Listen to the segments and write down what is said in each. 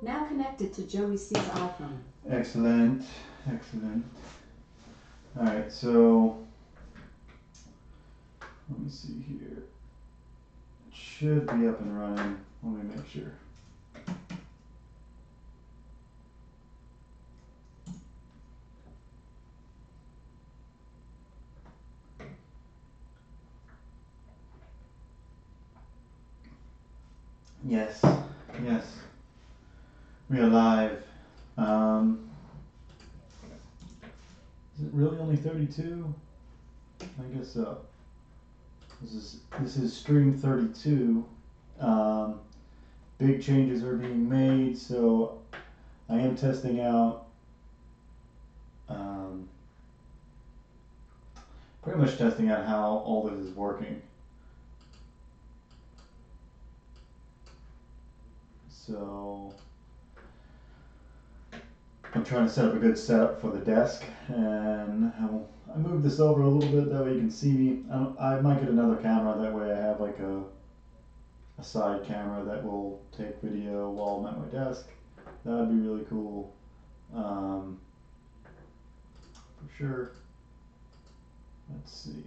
Now connected to Joey C's iPhone. Excellent, excellent. All right, so let me see here. It should be up and running. Let me make sure. Yes, yes. We are live. Is it really only 32? I guess so. This is stream 32. Big changes are being made, so I am testing out. Pretty much testing out how all this is working. So I'm trying to set up a good setup for the desk, and I moved this over a little bit that way you can see me. I might get another camera, that way I have like a side camera that will take video while I'm at my desk. That would be really cool, for sure. Let's see.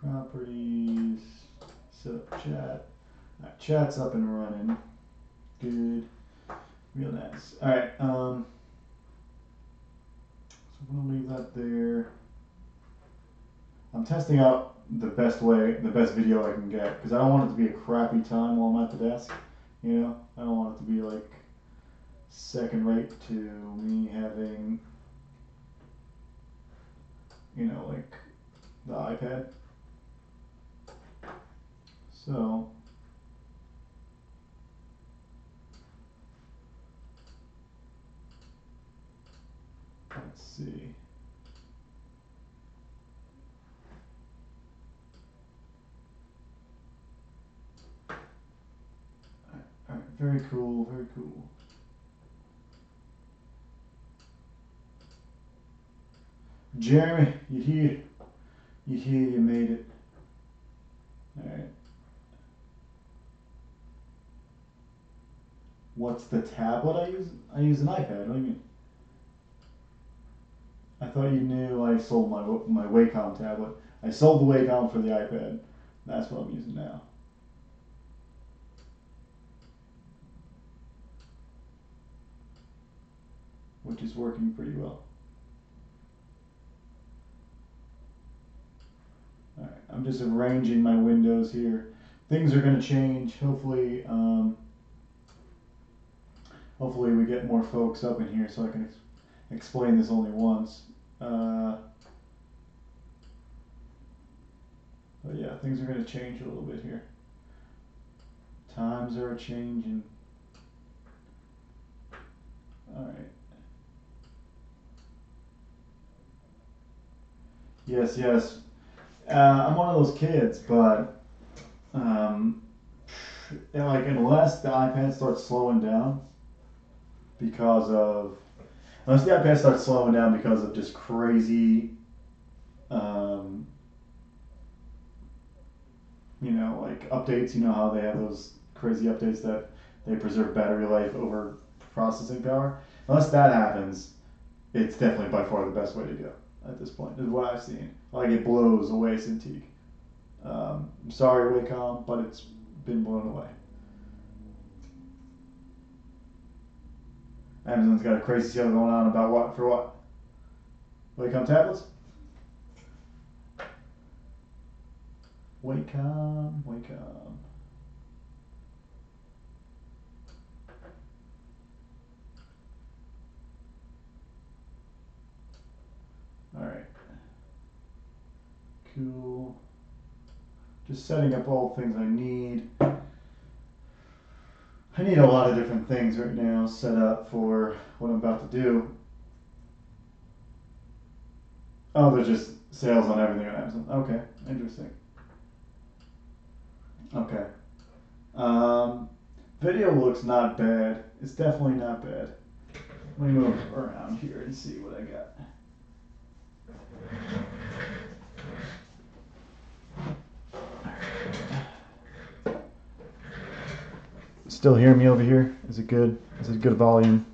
Properties, set up chat. Alright, chat's up and running. Good. Real nice. Alright, so I'm gonna leave that there. I'm testing out the best video I can get, because I don't want it to be a crappy time while I'm at the desk. You know, I don't want it to be like second rate to me having, you know, like the iPad. So let's see. Alright, very cool, very cool. Jeremy, you here? You made it. Alright. What's the tablet I use? I use an iPad, what do you mean? I thought you knew I sold my Wacom tablet. I sold the Wacom for the iPad. That's what I'm using now. Which is working pretty well. Alright, I'm just arranging my windows here. Things are going to change. Hopefully, hopefully we get more folks up in here so I can explain this only once. But yeah, things are going to change a little bit here. Times are changing. Alright. Yes, yes. I'm one of those kids, but like unless the iPad starts slowing down because of just crazy, you know, like updates. You know how they have those crazy updates that they preserve battery life over processing power. Unless that happens, it's definitely by far the best way to go at this point, is what I've seen. Like, it blows away Cintiq. I'm sorry, Wacom, but it's been blown away. Amazon's got a crazy sale going on about what? For what? Wacom tablets? Wacom. Alright. Cool. Just setting up all the things I need. I need a lot of different things right now set up for what I'm about to do. Oh, they're just sales on everything on Amazon. Okay, interesting. Okay. Video looks not bad. It's definitely not bad. Let me move around here and see what I got. still hear me over here? Is it good? Is it good volume?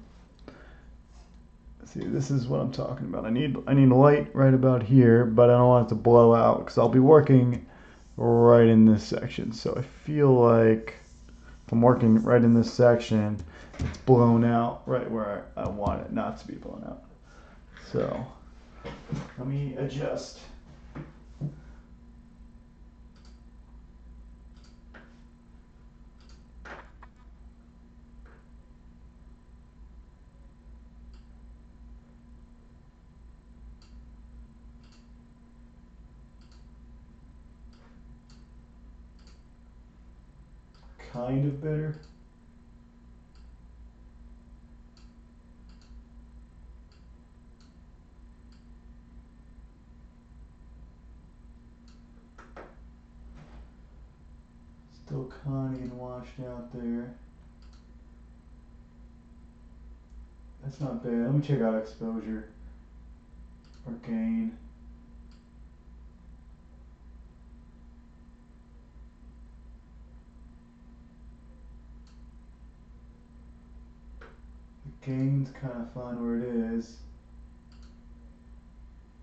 See, this is what I'm talking about. I need light right about here, but I don't want it to blow out because I'll be working right in this section. So I feel like if I'm working right in this section, it's blown out right where I want it not to be blown out. So let me adjust. Kind of better. Still kind of getting washed out there. That's not bad. Let me check out exposure or gain. The gain's kind of fine where it is.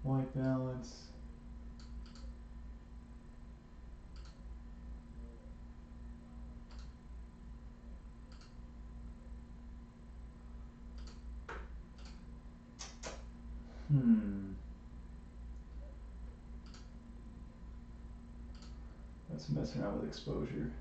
White balance. That's messing around with exposure.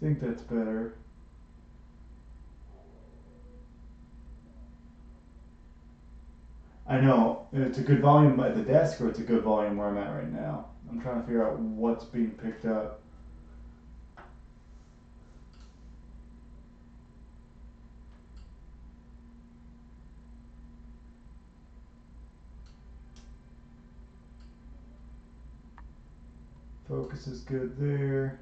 I think that's better. I know, it's a good volume at the desk or it's a good volume where I'm at right now. I'm trying to figure out what's being picked up. Focus is good there.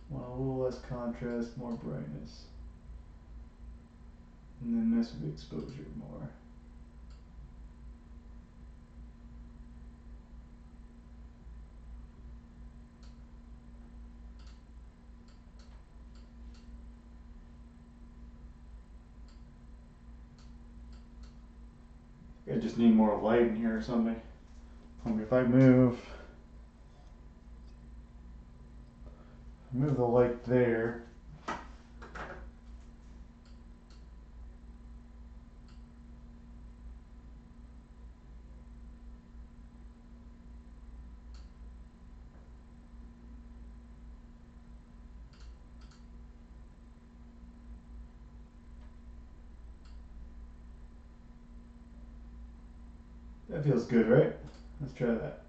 Want a little less contrast, more brightness. And then mess with the exposure more. I just need more light in here or something. If I move the light there. That feels good, right? Let's try that.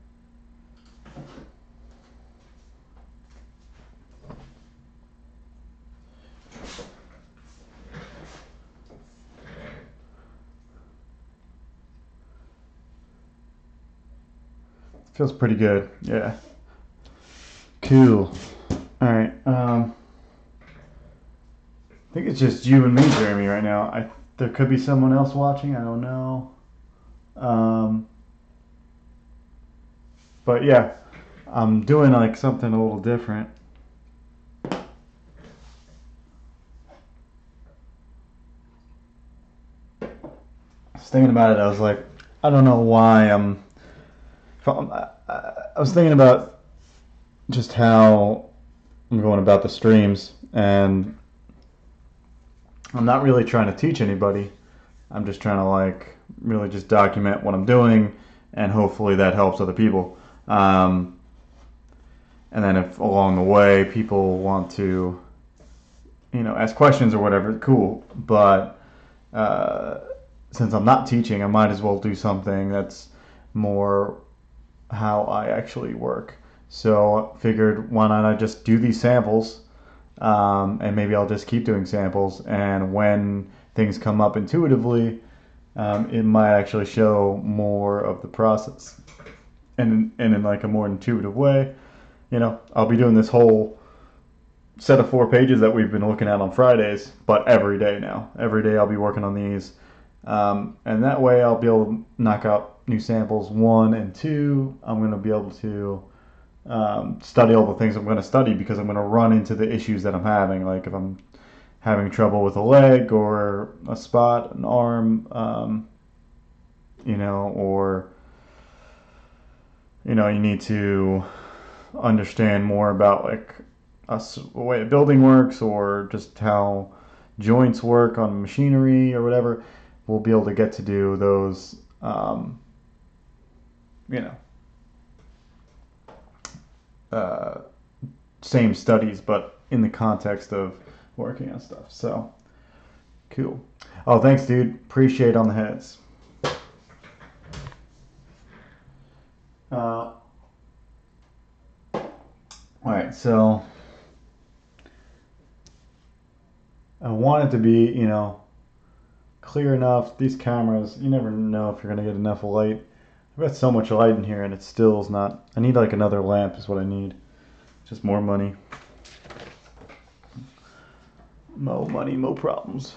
Feels pretty good, yeah. Cool. All right. I think it's just you and me, Jeremy, right now. There could be someone else watching. I don't know. But yeah, I'm doing like something a little different. I was thinking about it. I was like, I don't know why I was thinking about just how I'm going about the streams, and I'm not really trying to teach anybody. I'm just trying to like really just document what I'm doing, and hopefully that helps other people. And then if along the way people want to, ask questions or whatever, cool. But since I'm not teaching, I might as well do something that's more how I actually work. So I figured, why not I just do these samples and maybe I'll just keep doing samples. And when things come up intuitively, it might actually show more of the process, and in like a more intuitive way. I'll be doing this whole set of 4 pages that we've been looking at on Fridays, but every day now. Every day I'll be working on these, and that way I'll be able to knock out new samples 1 and 2. I'm going to be able to study all the things I'm going to study, because I'm going to run into the issues that I'm having. Like if I'm having trouble with a leg or a spot, an arm, or you need to understand more about like the way a building works, or just how joints work on machinery or whatever. We'll be able to get to do those, same studies, but in the context of working on stuff. So cool. Oh, thanks, dude. Appreciate on the heads. All right, so I want it to be, clear enough. These cameras, you never know if you're going to get enough light. I've got so much light in here and it still is not. I need like another lamp is what I need. Just more money. Mo money, mo problems.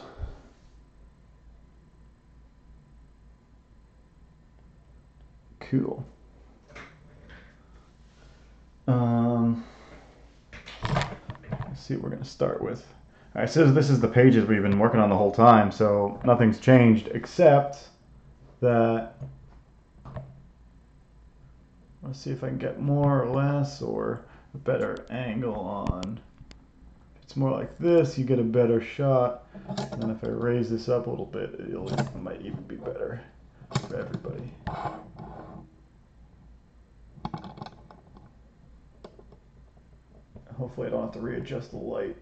Cool. Let's see what we're going to start with. All right, so this is the pages we've been working on the whole time, so nothing's changed except that. Let's see if I can get more or less or a better angle on. If it's more like this, you get a better shot. And then if I raise this up a little bit, it might even be better for everybody. Hopefully I don't have to readjust the light.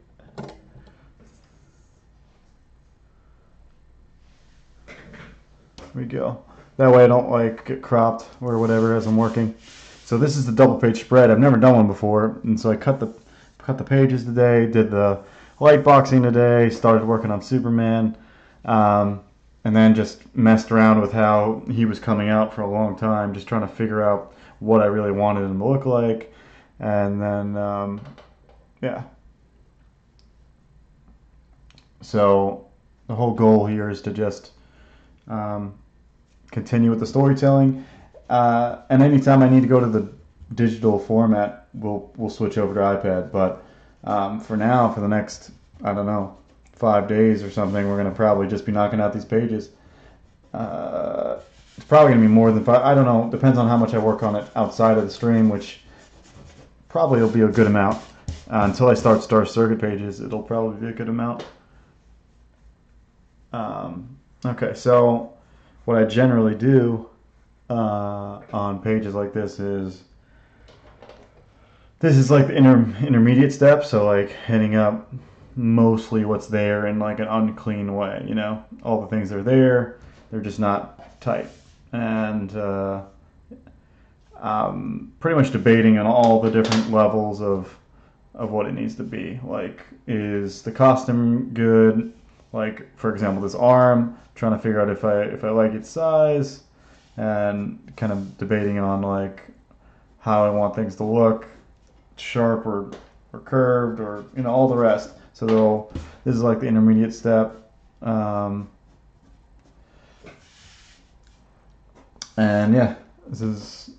There we go. That way I don't like get cropped or whatever as I'm working. So this is the double page spread. I've never done one before, and so I cut the pages today, did the light boxing today, started working on Superman, and then just messed around with how he was coming out for a long time, just trying to figure out what I really wanted him to look like. And then yeah. So the whole goal here is to just continue with the storytelling, and anytime I need to go to the digital format, we'll switch over to iPad. But for now, for the next, I don't know, 5 days or something, we're gonna probably just be knocking out these pages. It's probably gonna be more than 5. I don't know. Depends on how much I work on it outside of the stream, which probably will be a good amount. Until I start Star Circuit pages, it'll probably be a good amount. Okay, so what I generally do on pages like this is like the intermediate step. So like hitting up mostly what's there in like an unclean way. All the things that are there, they're just not tight. And pretty much debating on all the different levels of what it needs to be. Like, is the costume good? Like, for example, this arm, trying to figure out if I like its size, and kind of debating on like how I want things to look, sharp or curved, or all the rest. So this is like the intermediate step. And yeah, this is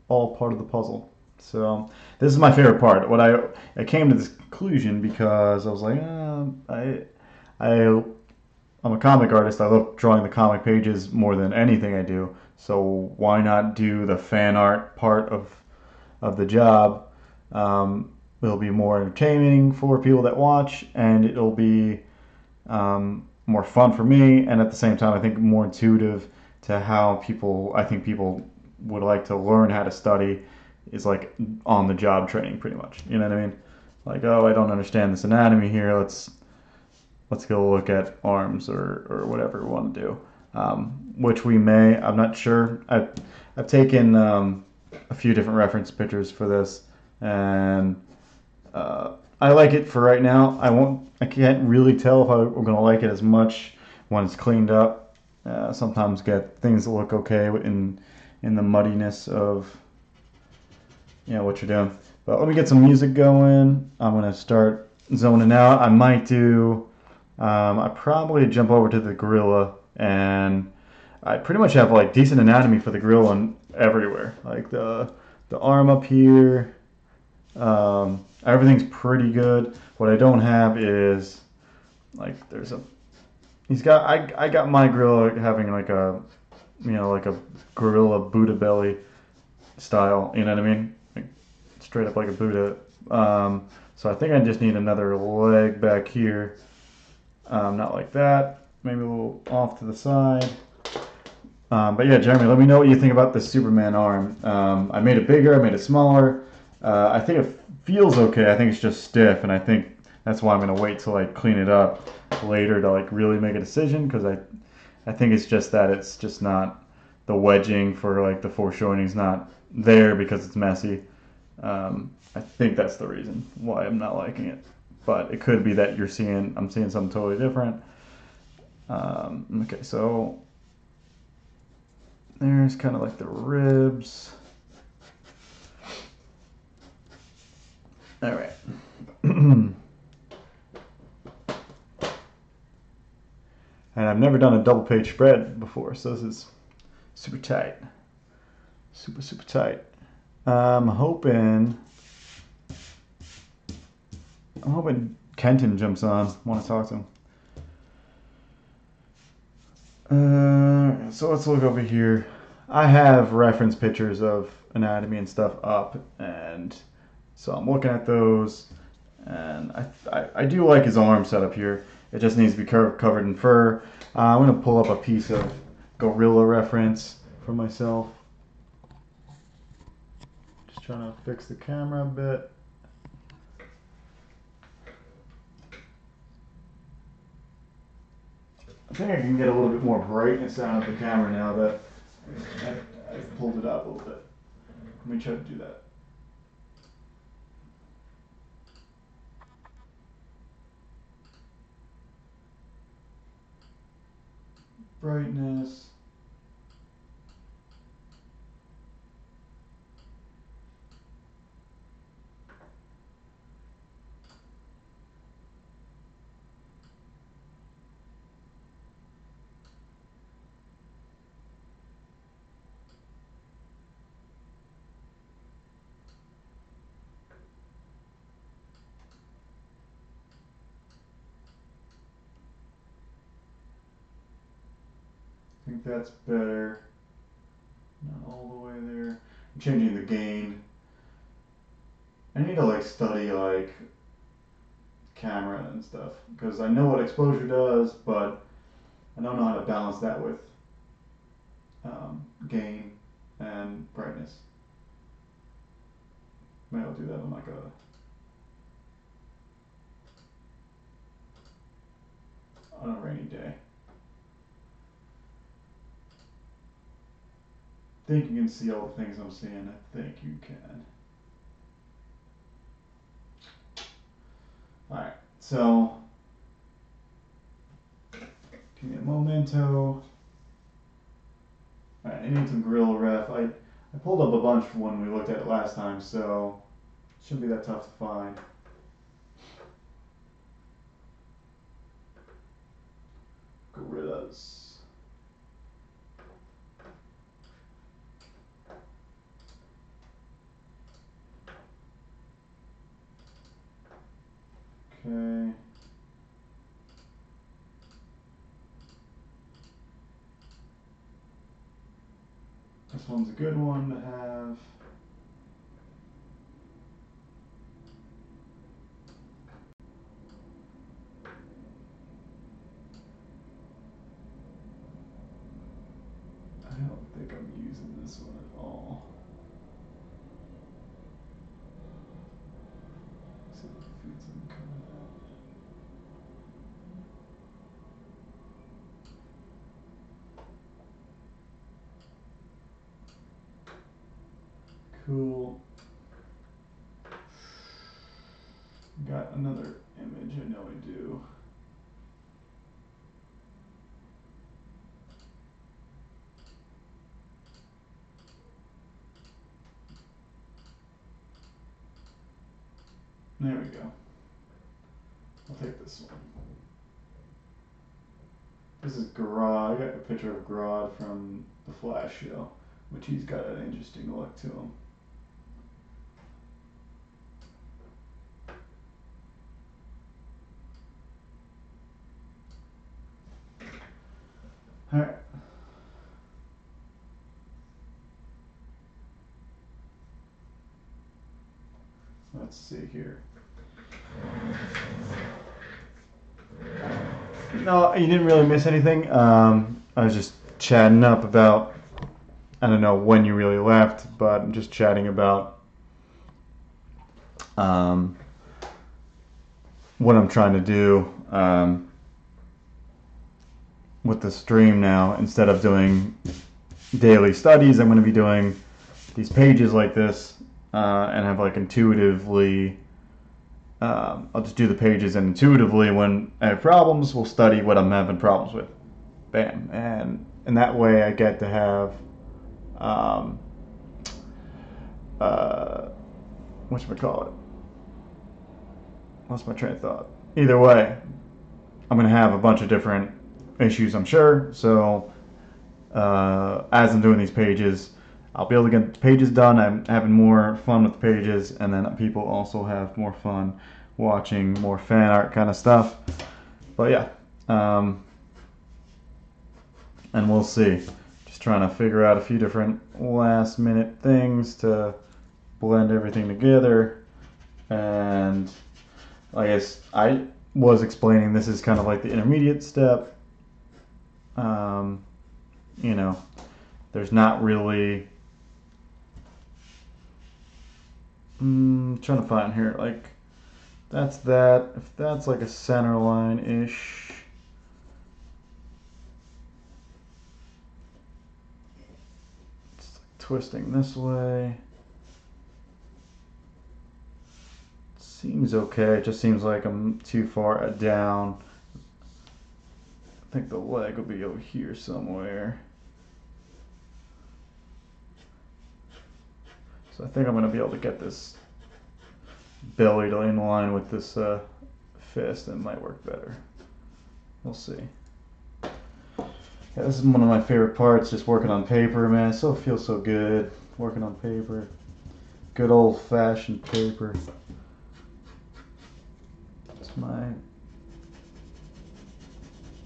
all part of the puzzle. So this is my favorite part. What I came to this conclusion because I was like, I'm a comic artist. I love drawing the comic pages more than anything I do. So why not do the fan art part of the job? It'll be more entertaining for people that watch, and it'll be more fun for me, and at the same time, I think more intuitive to how I think people would like to learn how to study. Is like on the job training, pretty much. You know what I mean? Like, oh, I don't understand this anatomy here. Let's go look at arms or whatever we want to do. Which we may. I'm not sure. I've taken a few different reference pictures for this, and I like it for right now. I can't really tell if I'm gonna like it as much when it's cleaned up. Sometimes get things that look okay in the muddiness of what you're doing. But let me get some music going. I'm gonna start zoning out. I might do. I probably jump over to the gorilla, and I pretty much have like decent anatomy for the gorilla and everywhere. Like the arm up here. Everything's pretty good. What I don't have is like I got my gorilla having like a like a gorilla Buddha belly style. You know what I mean? Like straight up like a Buddha. So I think I just need another leg back here. Not like that. Maybe a little off to the side. But yeah, Jeremy, let me know what you think about the Superman arm. I made it bigger. I made it smaller. I think it feels okay. I think it's just stiff, and I think that's why I'm gonna wait till I clean it up later to like really make a decision, because I think it's just that it's just not the wedging for like the foreshortening is not there because it's messy. I think that's the reason why I'm not liking it, but it could be that I'm seeing something totally different. Okay, so there's kind of like the ribs. All right. And I've never done a double page spread before, so this is super tight. Super, super tight. I'm hoping Kenton jumps on. I want to talk to him. So let's look over here. I have reference pictures of anatomy and stuff up, and so I'm looking at those, and I do like his arm setup here. It just needs to be covered in fur. I'm going to pull up a piece of gorilla reference for myself. Just trying to fix the camera a bit. I think I can get a little bit more brightness out of the camera now that I've pulled it up a little bit. Let me try to do that. Brightness. I think that's better. Not all the way there. I'm changing the gain. I need to like study like camera and stuff because I know what exposure does, but I don't know how to balance that with gain and brightness. Maybe I'll do that on like on a rainy day. I think you can see all the things I'm seeing. I think you can. Alright, so give me a momento. Alright, I need some gorilla ref. I pulled up a bunch when we looked at it last time, so it shouldn't be that tough to find. Gorillas. Okay. This one's a good one to have. I don't think I'm using this one at all. Let's see if it feeds in coming out. Cool. Got another image, I know I do. There we go. I'll take this one. This is Garrod. I got a picture of Garrod from the Flash show, which he's got an interesting look to him. Alright. Let's see here. No, you didn't really miss anything. I was just chatting up about, I don't know when you really left, but I'm just chatting about what I'm trying to do with the stream now. Instead of doing daily studies, I'm going to be doing these pages like this and have like intuitively, I'll just do the pages, and intuitively when I have problems, we'll study what I'm having problems with. Bam. And in that way I get to have whatchamacallit? Lost my train of thought. Either way, I'm going to have a bunch of different issues, I'm sure. So as I'm doing these pages, I'll be able to get the pages done. I'm having more fun with the pages, and then people also have more fun watching more fan art kind of stuff. But yeah, and we'll see. Just trying to figure out a few different last minute things to blend everything together. And I guess I was explaining this is kind of like the intermediate step. You know, there's not really trying to find here, like that's that. If that's like a center line ish, it's like twisting this way. Seems okay. It just seems like I'm too far down. I think the leg will be over here somewhere. So I think I'm going to be able to get this belly to in line with this fist, and it might work better. We'll see. Yeah, this is one of my favorite parts, just working on paper, man. It still feels so good working on paper. Good old-fashioned paper.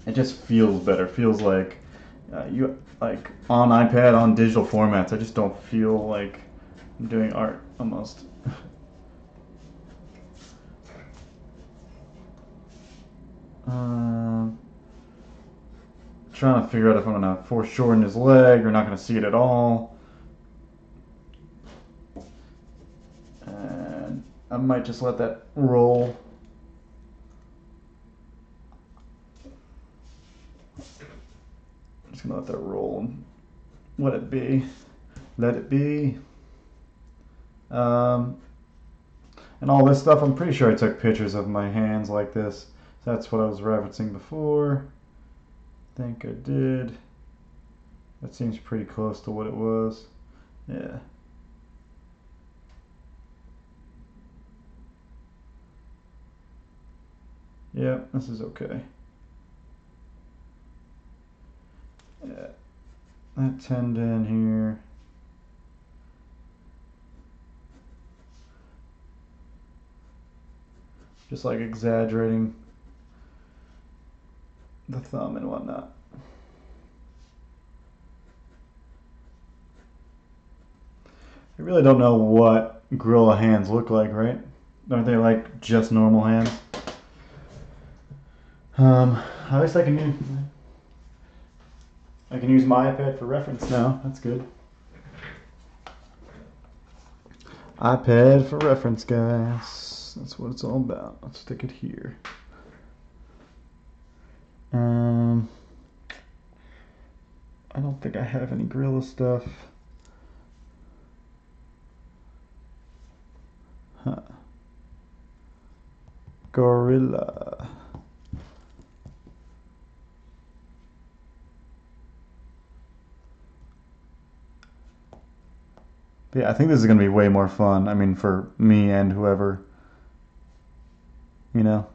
It just feels better. Feels like you like on iPad, on digital formats. I just don't feel like I'm doing art almost. Trying to figure out if I'm gonna foreshorten his leg or not gonna see it at all. And I might just let that roll. Just gonna let that roll and let it be. Let it be. And all this stuff, I'm pretty sure I took pictures of my hands like this. That's what I was referencing before. I think I did. That seems pretty close to what it was. Yeah. Yeah, this is okay. Yeah. That tendon here. Just like exaggerating the thumb and whatnot. I really don't know what gorilla hands look like, right? Aren't they like just normal hands? At least I can use my iPad for reference now. That's good. iPad for reference, guys. That's what it's all about. Let's stick it here. I don't think I have any gorilla stuff. Huh. Gorilla. But yeah, I think this is going to be way more fun. I mean, for me and whoever, you know.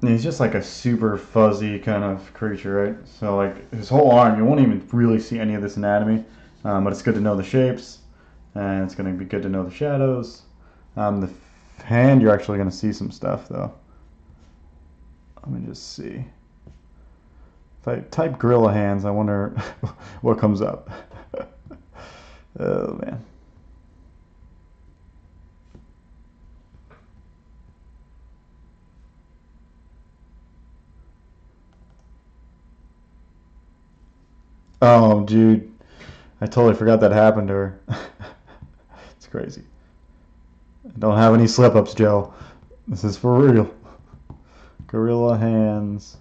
And he's just like a super fuzzy kind of creature, right? So like his whole arm, you won't even really see any of this anatomy, but it's good to know the shapes, and it's going to be good to know the shadows. The hand, you're actually going to see some stuff though. Let me just see. If I type gorilla hands, I wonder what comes up. Oh man. Oh, dude. I totally forgot that happened to her. It's crazy. I don't have any slip-ups, Joe. This is for real. Gorilla hands.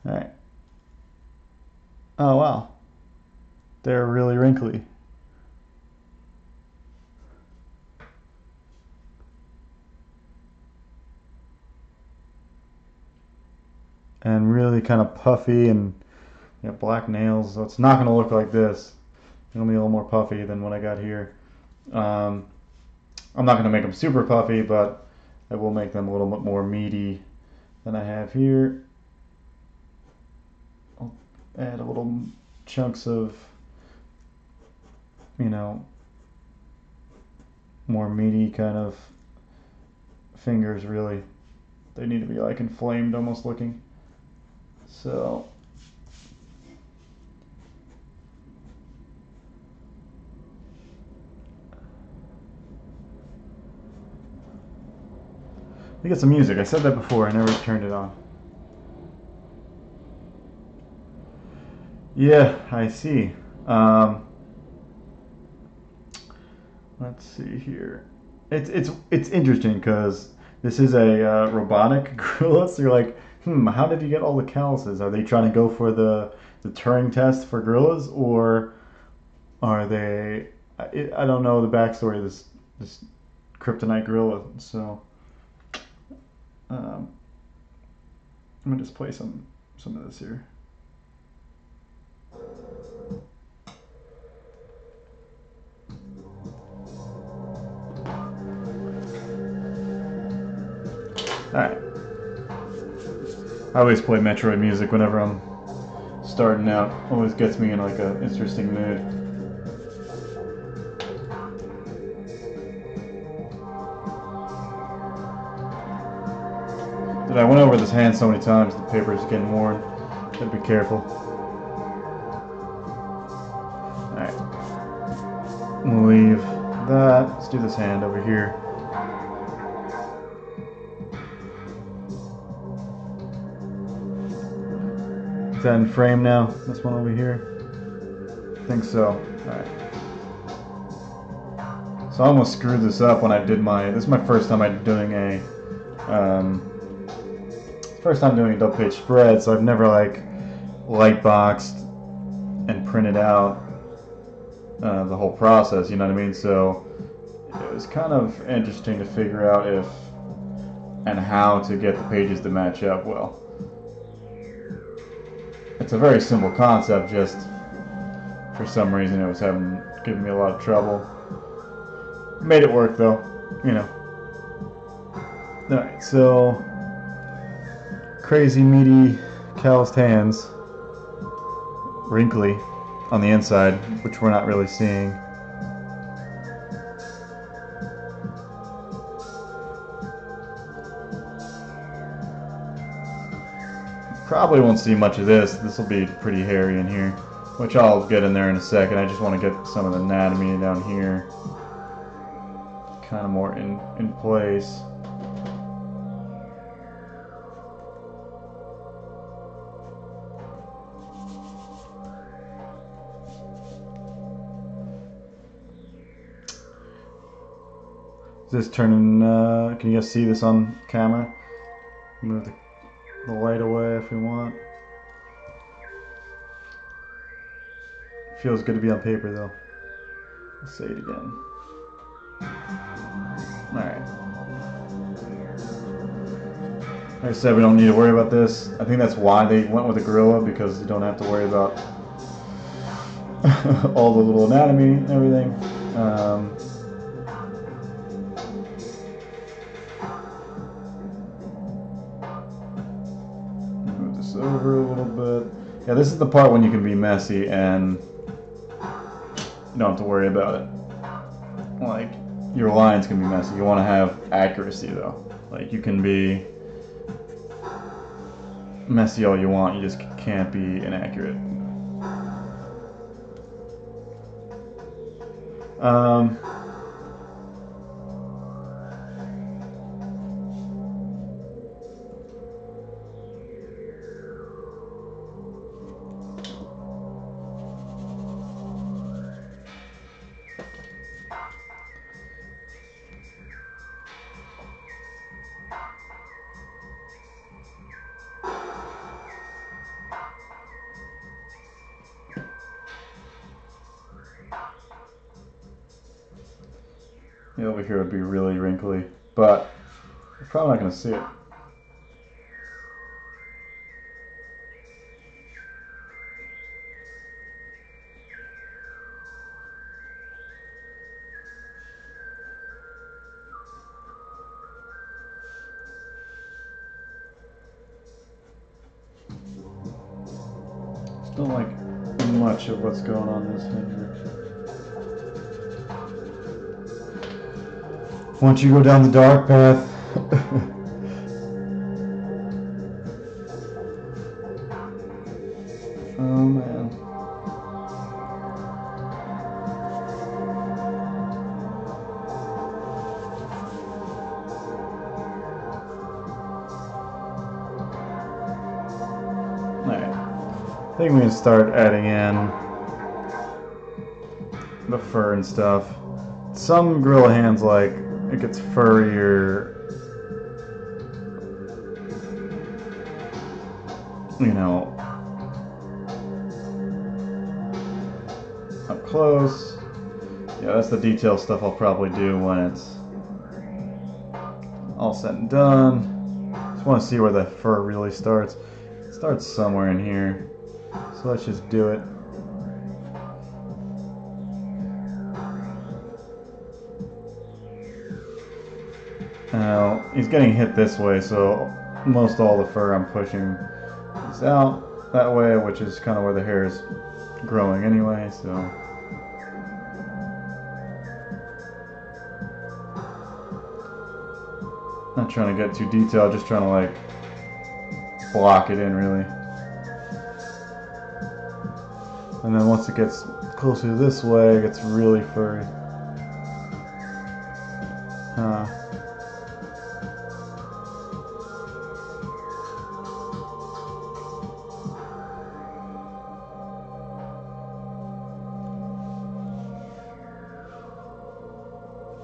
Alright. Oh, wow. They're really wrinkly. And really kind of puffy and black nails. So it's not going to look like this. It's going to be a little more puffy than what I got here. I'm not going to make them super puffy, but I will make them a little bit more meaty than I have here. I'll add a little chunks of, more meaty kind of fingers, really. They need to be like inflamed almost looking. So let me get some music. I said that before, I never turned it on. Yeah, I see. Let's see here. It's interesting because this is a robotic gorilla. So you're like, how did you get all the calluses? Are they trying to go for the Turing test for gorillas, or are they? I don't know the backstory of this kryptonite gorilla. So I'm gonna just play some of this here. Alright. I always play Metroid music whenever I'm starting out. Always gets me in like an interesting mood. Dude, I went over this hand so many times, the paper's getting worn. Gotta be careful. Alright. We'll leave that. Let's do this hand over here. Is that in frame now? This one over here? I think so. Alright. So I almost screwed this up when I did this is my first time doing a double page spread, so I've never like light boxed and printed out the whole process, you know what I mean? So it was kind of interesting to figure out if and how to get the pages to match up well. It's a very simple concept, just for some reason it was giving me a lot of trouble. Made it work though, Alright, so crazy meaty calloused hands, wrinkly on the inside, which we're not really seeing. Probably won't see much of this. This will be pretty hairy in here, which I'll get in there in a second. I just want to get some of the anatomy down here kind of more in place. Is this turning? Can you guys see this on camera? Move the light away if we want. Feels good to be on paper though. I'll say it again. Alright. Like I said, we don't need to worry about this. I think that's why they went with a gorilla, because you don't have to worry about all the little anatomy and everything. Move this over a little bit. Yeah, this is the part when you can be messy and you don't have to worry about it. Like, your lines can be messy. You want to have accuracy though. Like, you can be messy all you want, you just can't be inaccurate. Over here would be really wrinkly, but you're probably not going to see it. Just don't like much of what's going on this head here. Once you go down the dark path, oh man. Alright, I think we can start adding in the fur and stuff. Some gorilla hands, like, it gets furrier, you know, up close. Yeah, that's the detail stuff I'll probably do when it's all said and done. Just want to see where the fur really starts. It starts somewhere in here, so let's just do it. Now, he's getting hit this way, so most all the fur I'm pushing is out that way, which is kind of where the hair is growing anyway, so. Not trying to get too detailed, just trying to like block it in really. And then once it gets closer this way, it gets really furry.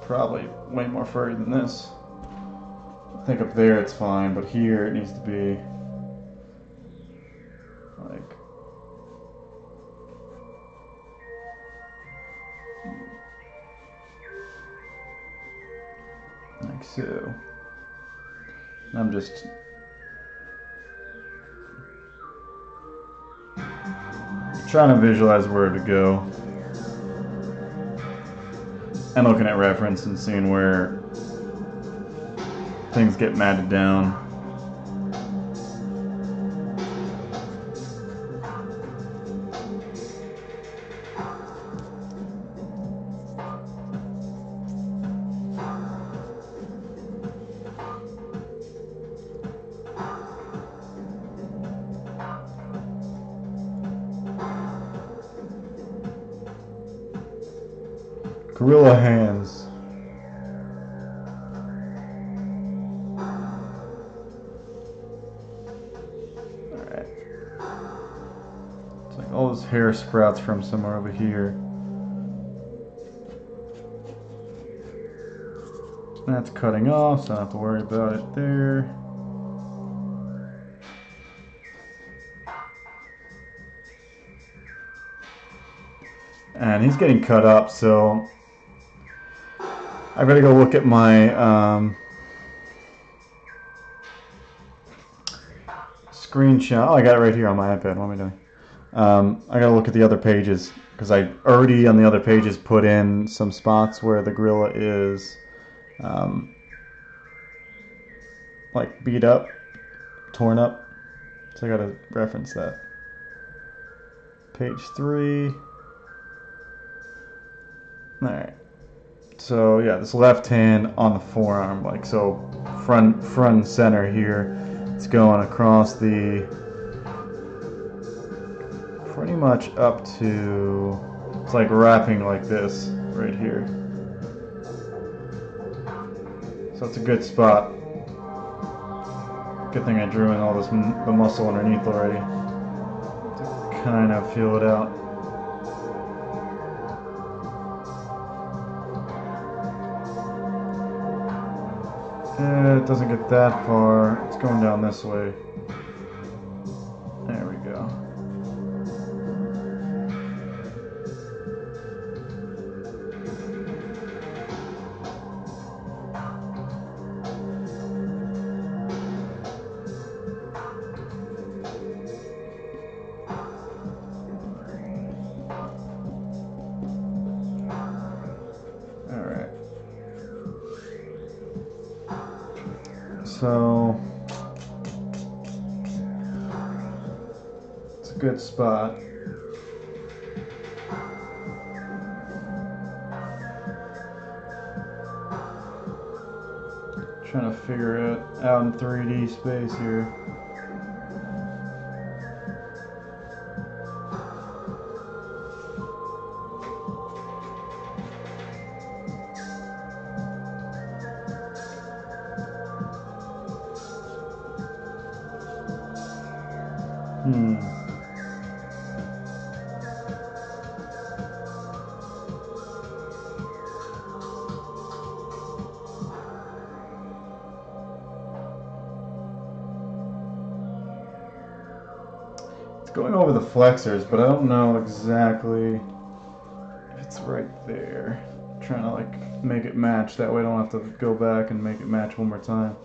Probably way more furry than this. I think up there it's fine, but here it needs to be like so. I'm just trying to visualize where to go and looking at reference and seeing where things get matted down. Gorilla hands. Alright. It's like all this hair sprouts from somewhere over here. That's cutting off, so I don't have to worry about it there. And he's getting cut up, so I better go look at my screenshot. Oh, I got it right here on my iPad. What am I doing? I gotta look at the other pages because I already on the other pages put in some spots where the gorilla is like beat up, torn up. So I gotta reference that. Page 3. Alright. So yeah, this left hand on the forearm, like so front and center here. It's going across the pretty much up to, it's like wrapping like this right here. So it's a good spot. Good thing I drew in all this the muscle underneath already to kind of feel it out. It doesn't get that far. It's going down this way. There we go. So it's a good spot. Trying to figure it out in 3D space here. Going over the flexors, but I don't know exactly if it's right there. I'm trying to like make it match, that way I don't have to go back and make it match one more time.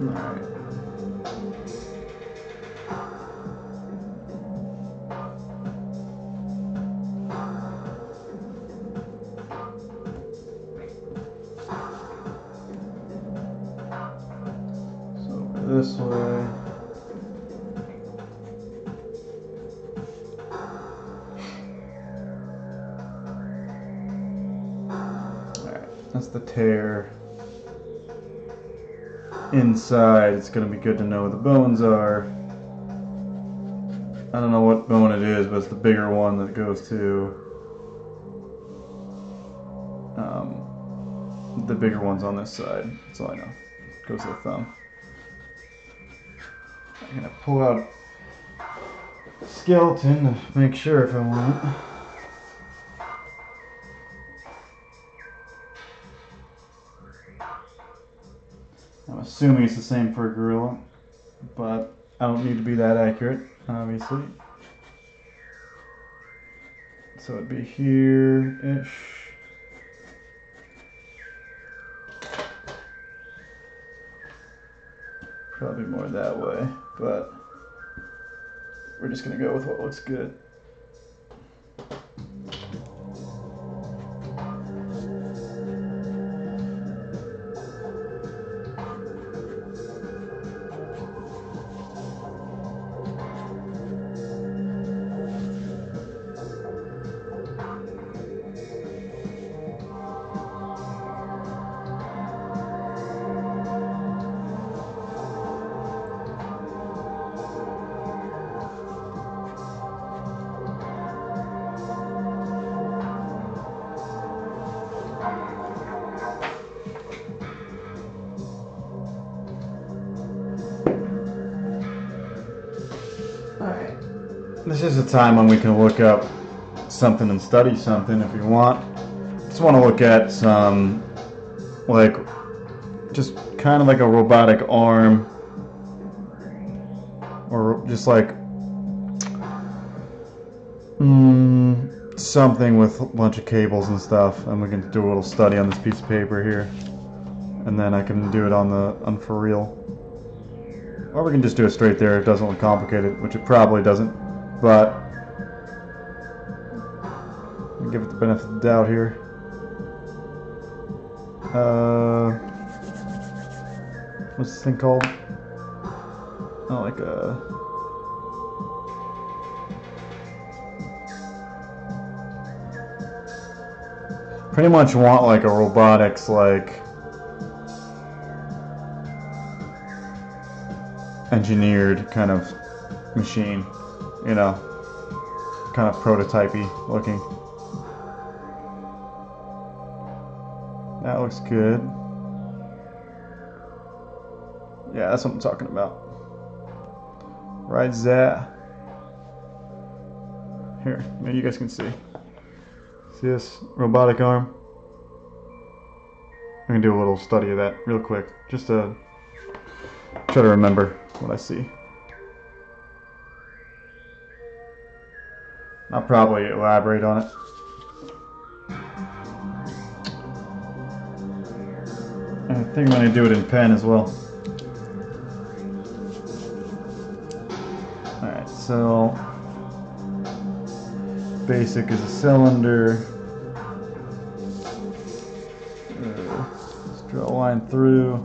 Alright. So over this way. Alright, that's the tear. Inside, it's going to be good to know where the bones are. I don't know what bone it is, but it's the bigger one that goes to the bigger one's on this side. That's all I know. It goes to the thumb. I'm going to pull out skeleton to make sure if I want it. I'm assuming it's the same for a gorilla, but I don't need to be that accurate, obviously. So it'd be here-ish. Probably more that way, but we're just gonna go with what looks good. this is a time when we can look up something and study something if you want. Just want to look at some, like, just kind of like a robotic arm, or just like something with a bunch of cables and stuff, and we can do a little study on this piece of paper here, and then I can do it on for real, or we can just do it straight there. It doesn't look complicated, which it probably doesn't, but I'll give it the benefit of the doubt here. What's this thing called? Oh, like a... Pretty much want like a robotics, like, engineered kind of machine, you know, kind of prototypey looking. That looks good. Yeah, that's what I'm talking about. Right there. Here, maybe you guys can see. See this robotic arm? I'm gonna do a little study of that real quick, just to try to remember what I see. I'll probably elaborate on it. I think I'm gonna do it in pen as well. Alright, so basic is a cylinder. Let's draw a line through.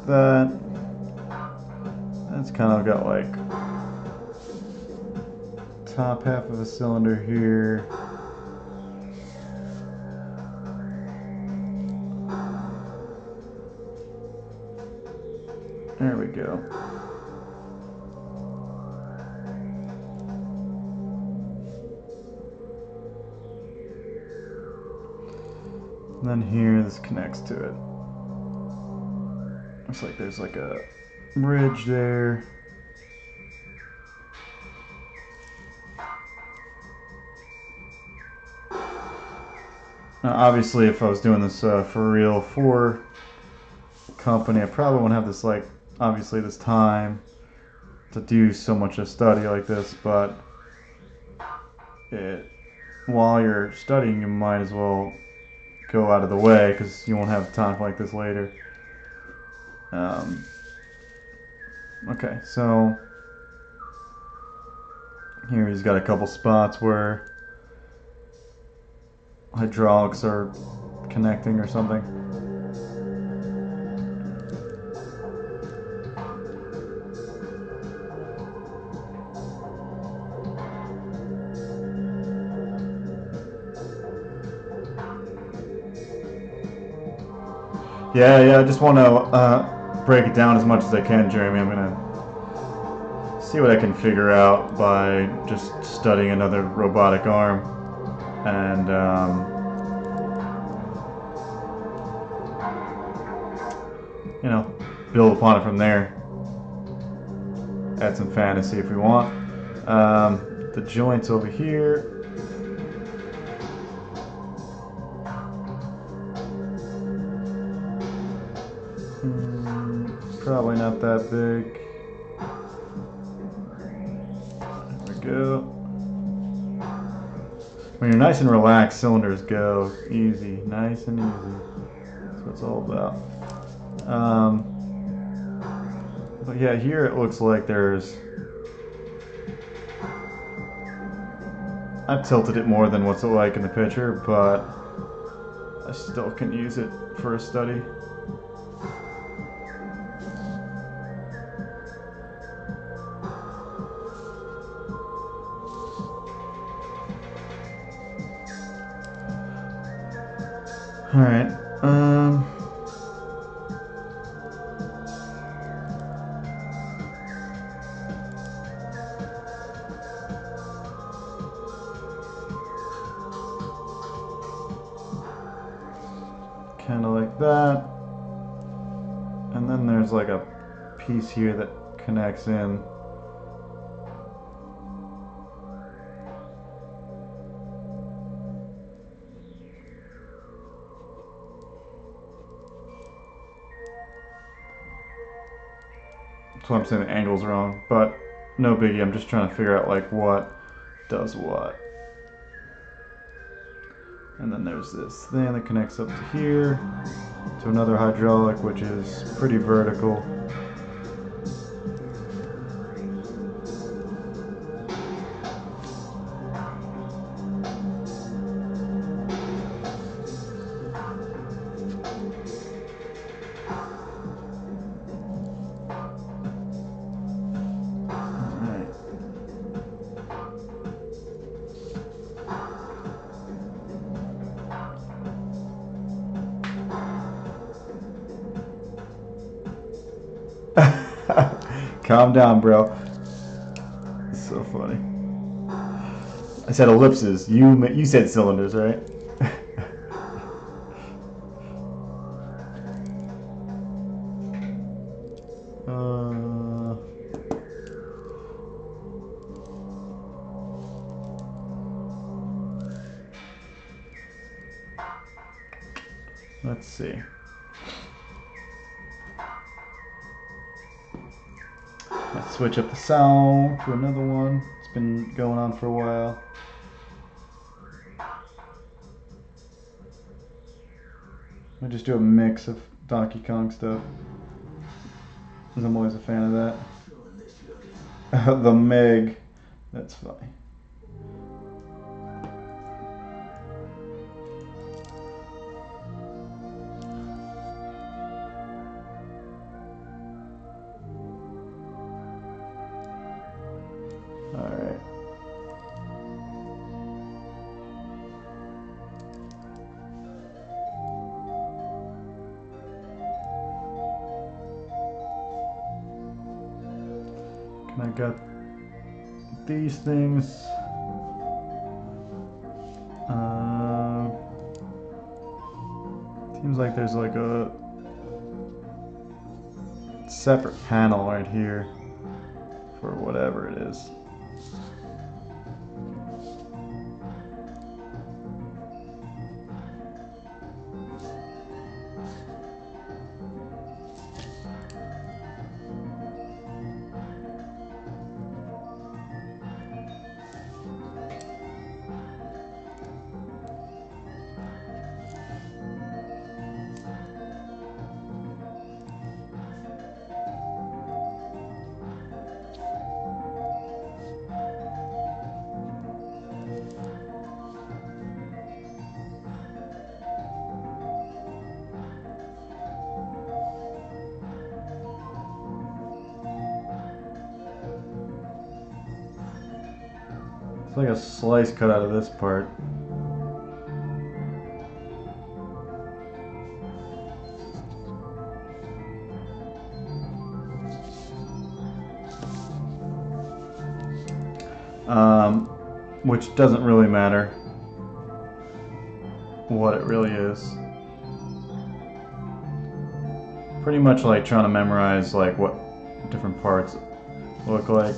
Like that's kind of got like top half of a cylinder here. There we go. And then here, this connects to it. Looks like there's like a bridge there. Now, obviously, if I was doing this for real for company, I probably wouldn't have this, like, obviously this time to do so much a study like this, but while you're studying, you might as well go out of the way because you won't have time like this later. Okay, so here he's got a couple spots where hydraulics are connecting or something. Yeah, I just want to break it down as much as I can, Jeremy. I'm going to see what I can figure out by just studying another robotic arm and you know, build upon it from there. Add some fantasy if we want. The joints over here. Probably not that big. There we go. When you're nice and relaxed, cylinders go easy, nice and easy. That's what it's all about. But yeah, here it looks like there's... I've tilted it more than what's it like in the picture, but I still can use it for a study. Alright, kind of like that. And then there's like a piece here that connects in. That's why I'm saying the angle's wrong, but no biggie. I'm just trying to figure out like what does what. And then there's this thing that connects up to here to another hydraulic, which is pretty vertical. Calm down, bro. It's so funny. I said ellipses. You said cylinders, right? Let's see. Let's switch up the sound to another one. It's been going on for a while. I just do a mix of Donkey Kong stuff, because I'm always a fan of that. The Meg. That's funny. Alright. And I got these things. Seems like there's like a separate panel right here for whatever it is. It's like a slice cut out of this part. Which doesn't really matter what it really is. Pretty much like trying to memorize like what different parts look like.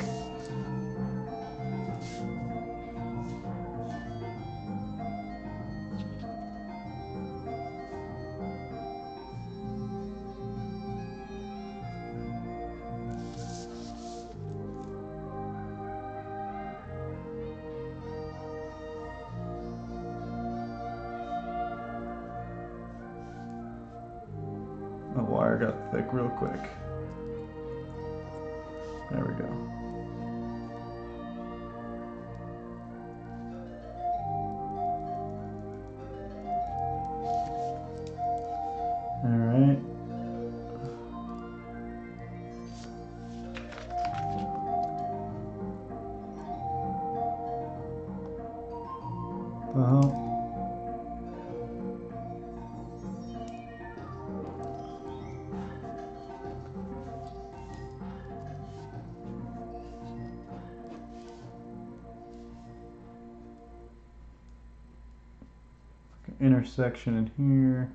The wire got thick real quick. There we go. All right. Intersection in here.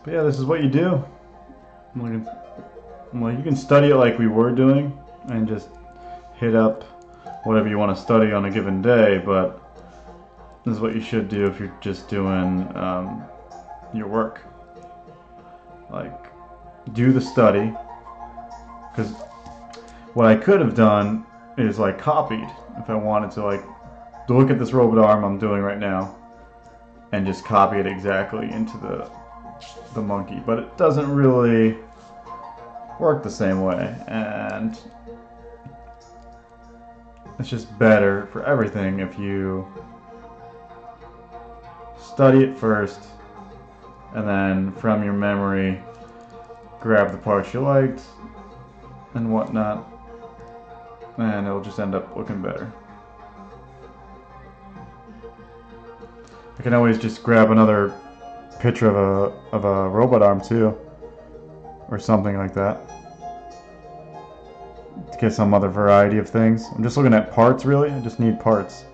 But yeah, this is what you do. Like you can study it like we were doing, and just hit up whatever you want to study on a given day. But this is what you should do if you're just doing your work. Like, do the study. Because what I could have done is like copied if I wanted to, like look at this robot arm I'm doing right now and just copy it exactly into the monkey, but it doesn't really work the same way, and it's just better for everything if you study it first and then from your memory grab the parts you liked and whatnot, and it'll just end up looking better. I can always just grab another picture of a robot arm too, or something like that, to get some other variety of things. I'm just looking at parts, really. I just need parts.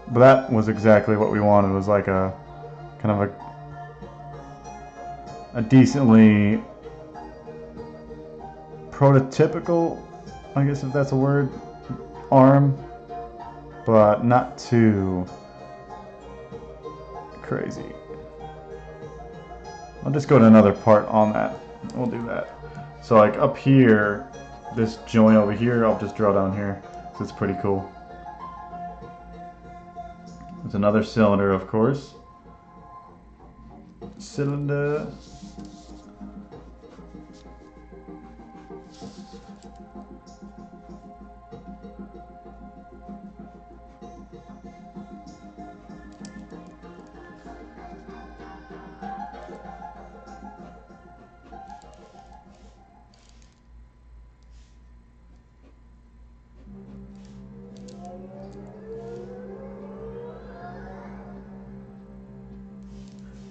But that was exactly what we wanted. It was like a kind of a decently prototypical, I guess if that's a word, arm, but not too crazy. I'll just go to another part on that. We'll do that. So like up here, this joint over here, I'll just draw down here. So it's pretty cool. There's another cylinder, of course. Cylinder.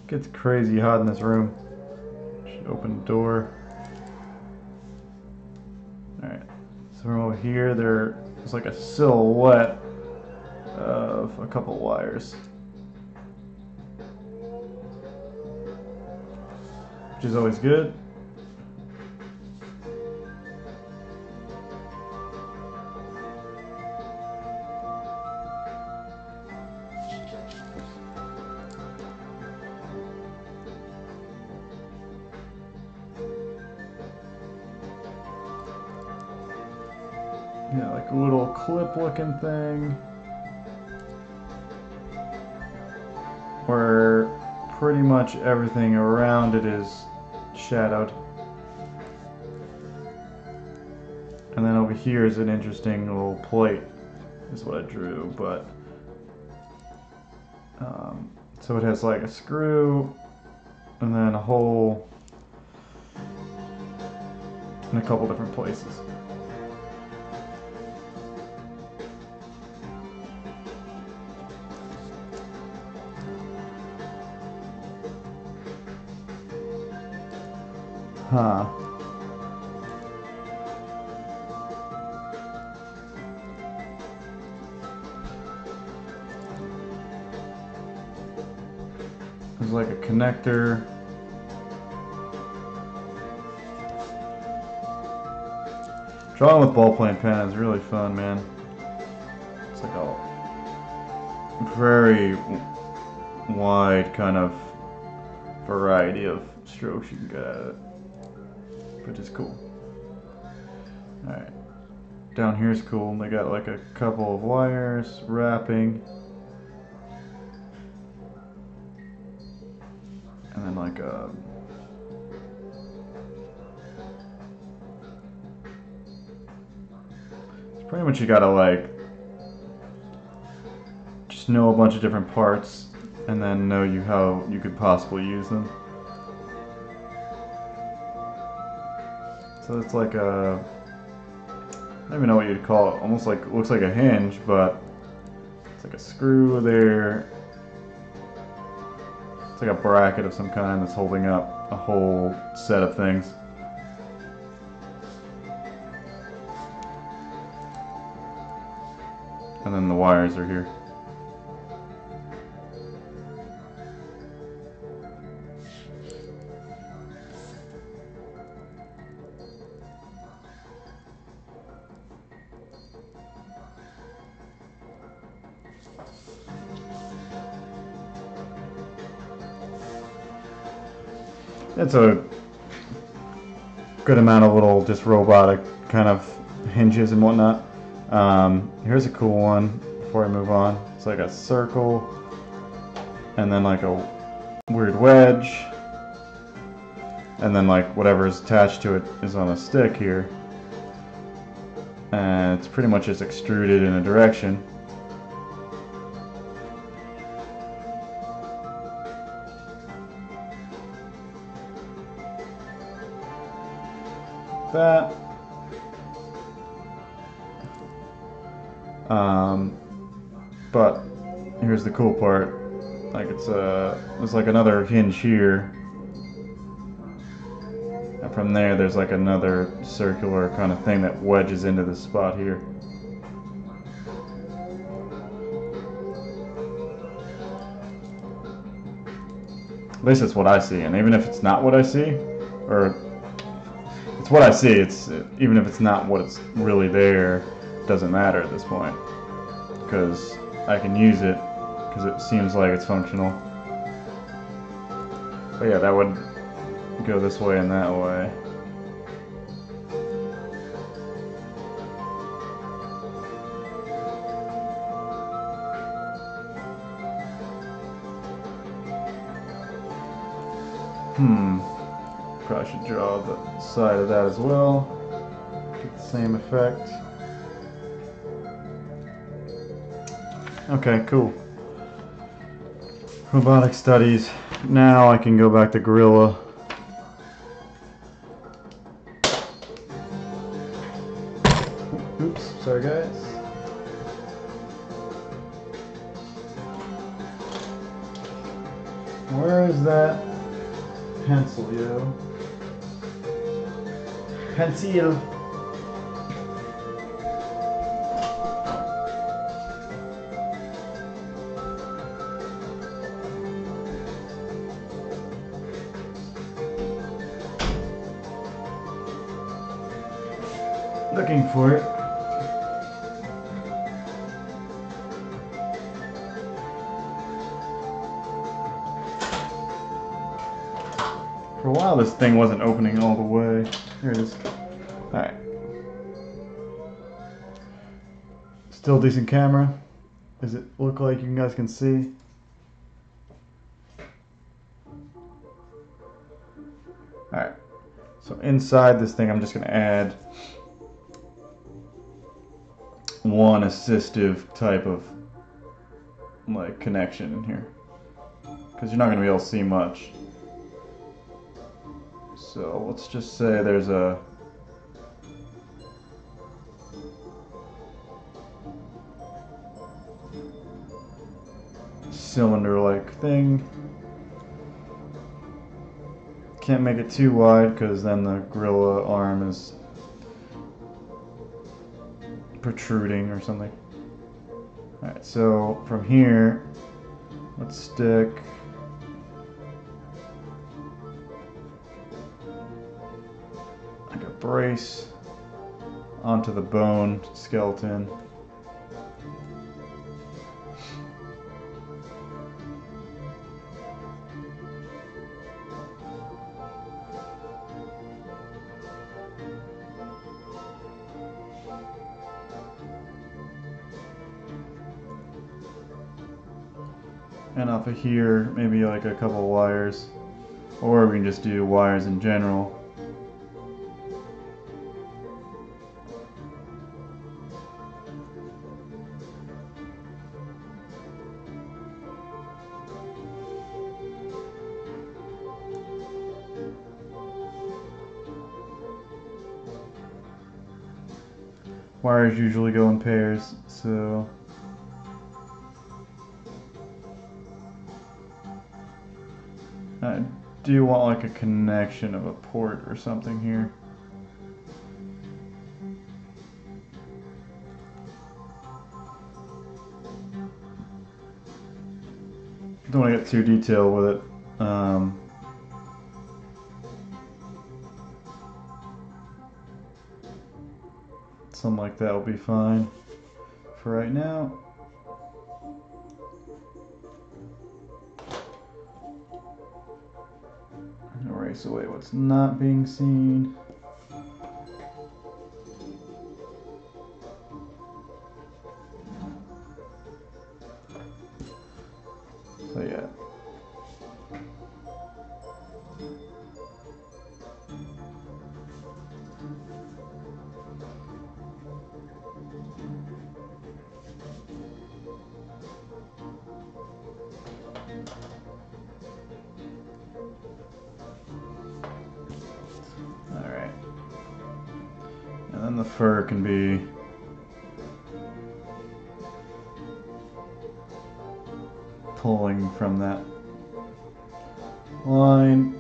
Gets crazy hot in this room. Should open the door. Alright, so from over here there's like a silhouette of a couple wires, which is always good. Yeah, like a little clip looking thing where pretty much everything around it is shadowed. And then over here is an interesting little plate, is what I drew, but so it has like a screw and then a hole in a couple different places. Huh. There's like a connector. Drawing with ballpoint pen is really fun, man. It's like a very wide kind of variety of strokes you can get at it, which is cool. Alright, down here is cool. They got like a couple of wires wrapping, and then like a pretty much you gotta like just know a bunch of different parts and then know how you could possibly use them. So it's like a, I don't even know what you'd call it, almost like, looks like a hinge, but it's like a screw there. It's like a bracket of some kind that's holding up a whole set of things. and then the wires are here. It's a good amount of little just robotic kind of hinges and whatnot. Here's a cool one before I move on. It's like a circle and then like a weird wedge, and then like whatever is attached to it is on a stick here, and it's pretty much just extruded in a direction. That but here's the cool part, like it's like another hinge here, and from there's like another circular kind of thing that wedges into this spot here. At least it's what I see, and even if it's not what I see, or it's what I see, it's even if it's not what it's really there, it doesn't matter at this point, because I can use it because it seems like it's functional. But yeah, that would go this way and that way. Probably should draw the side of that as well. Get the same effect. Okay, cool. Robotic studies. Now I can go back to Gorilla. Oops, sorry guys. Where is that pencil, yo? Pencil. Looking for it. For a while this thing wasn't opening all the way. Here it is. Alright. Still decent camera. Does it look like you guys can see? Alright. So inside this thing I'm just going to add one assistive type of like connection in here, because you're not going to be able to see much. So let's just say there's a cylinder-like thing. Can't make it too wide because then the gorilla arm is protruding or something. Alright, so from here, let's stick like a brace onto the bone skeleton. And off of here, maybe like a couple of wires, or we can just do wires in general. Wires usually go in pairs, so I do want like a connection of a port or something here. don't want to get too detailed with it. Something like that will be fine for right now. Erase away what's not being seen. So yeah. Alright. And then the fur can be pulling from that line.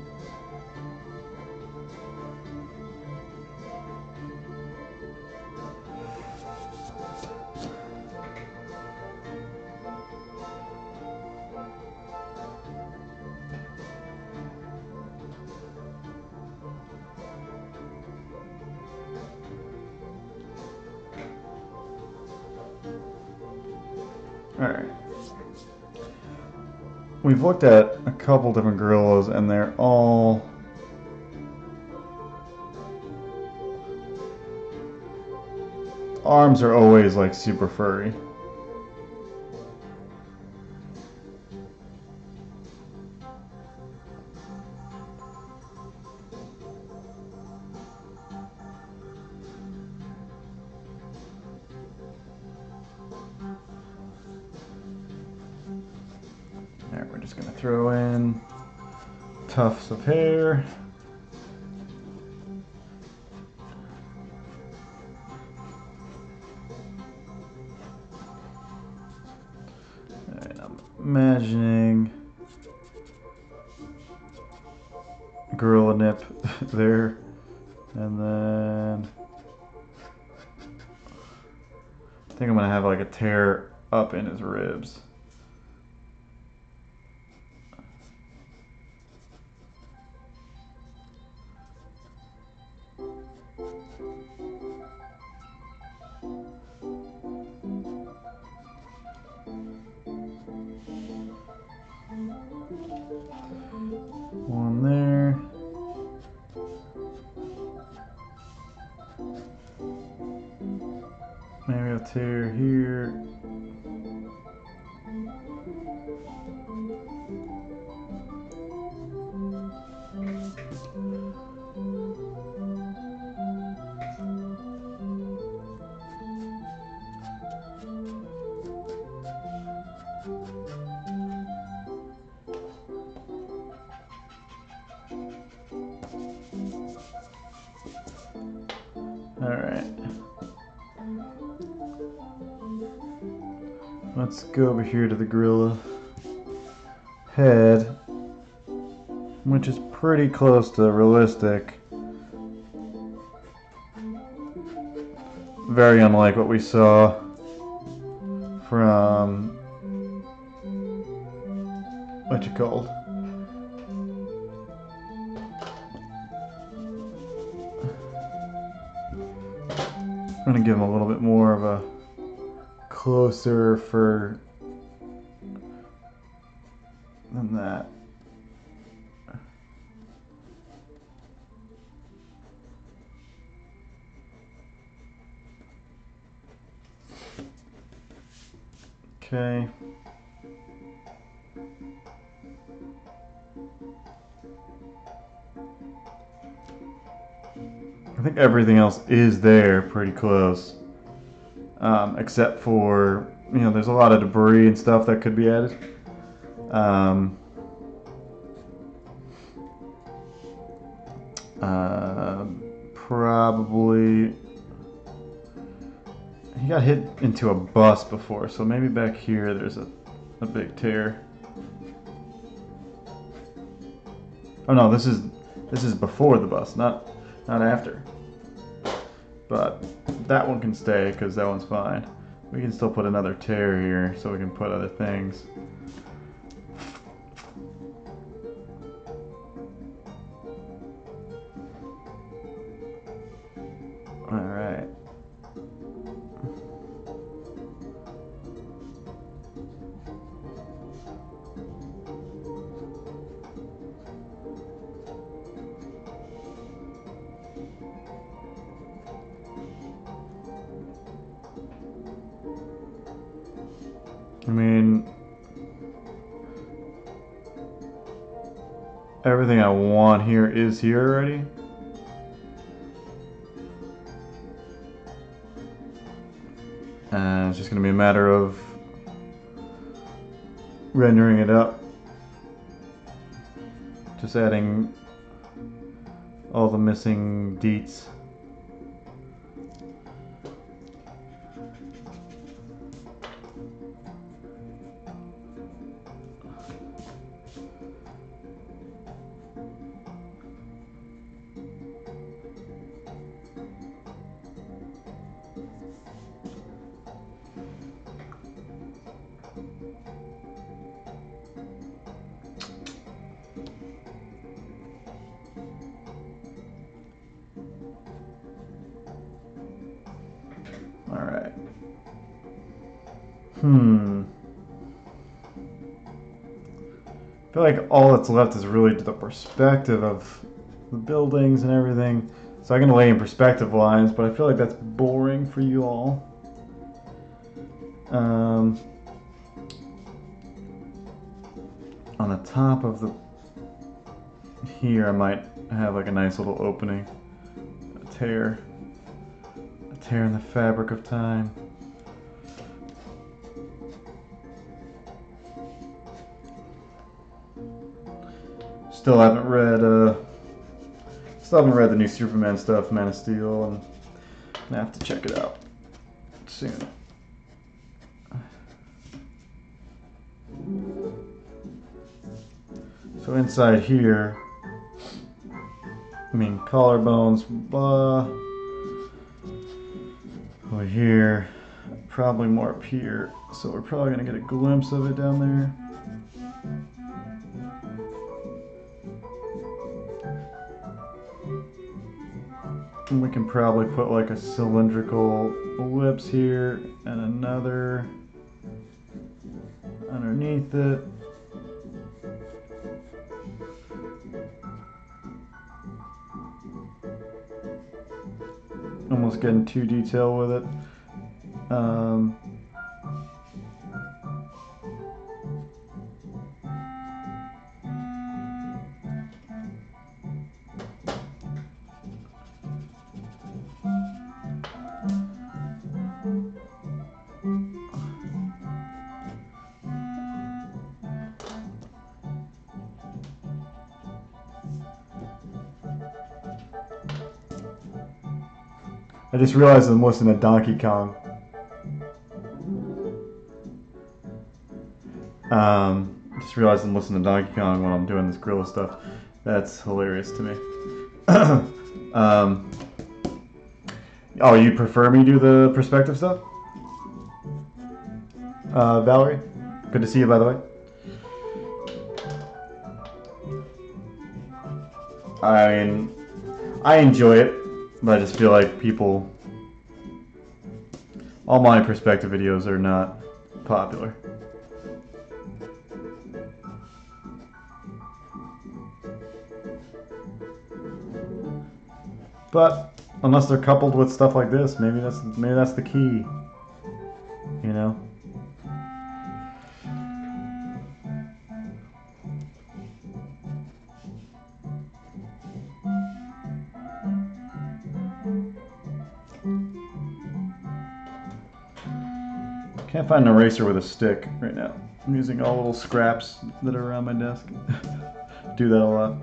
Alright. We've looked at a couple different gorillas and they're all arms are always like super furry. Alright, we're just going to throw in tufts of hair. Alright, I'm imagining gorilla nip there, and then I think I'm going to have like a tear up in his ribs. One there. Maybe a tear here. Alright. Let's go over here to the gorilla head, which is pretty close to realistic. Very unlike what we saw from what you called. I'm gonna give him a little bit more of a closer fur than that. Okay. I think everything else is there pretty close, except for, you know, there's a lot of debris and stuff that could be added. Probably he got hit into a bus before, so maybe back here there's a big tear. Oh no, this is before the bus, not after. But that one can stay because that one's fine. We can still put another tear here so we can put other things. everything I want here is here already. And it's just going to be a matter of rendering it up. Just adding all the missing deets. Alright. I feel like all that's left is really the perspective of the buildings and everything. So I can lay in perspective lines, but I feel like that's boring for you all. On the top of the here, I might have like a nice little opening, a tear in the fabric of time. Still haven't read the new Superman stuff, Man of Steel, and I have to check it out soon. So inside here, I mean collarbones, blah. Over here, probably more up here. So we're probably gonna get a glimpse of it down there. And we can probably put like a cylindrical ellipse here and another underneath it. Almost getting too detailed with it. I just realized I'm listening to Donkey Kong. Just realized I'm listening to Donkey Kong while I'm doing this gorilla stuff. That's hilarious to me. Oh, you prefer me do the perspective stuff? Valerie? Good to see you, by the way. I mean, I enjoy it, but I just feel like all my perspective videos are not popular. But unless they're coupled with stuff like this, maybe that's the key, you know. Can't find an eraser with a stick right now. I'm using all little scraps that are around my desk. Do that a lot.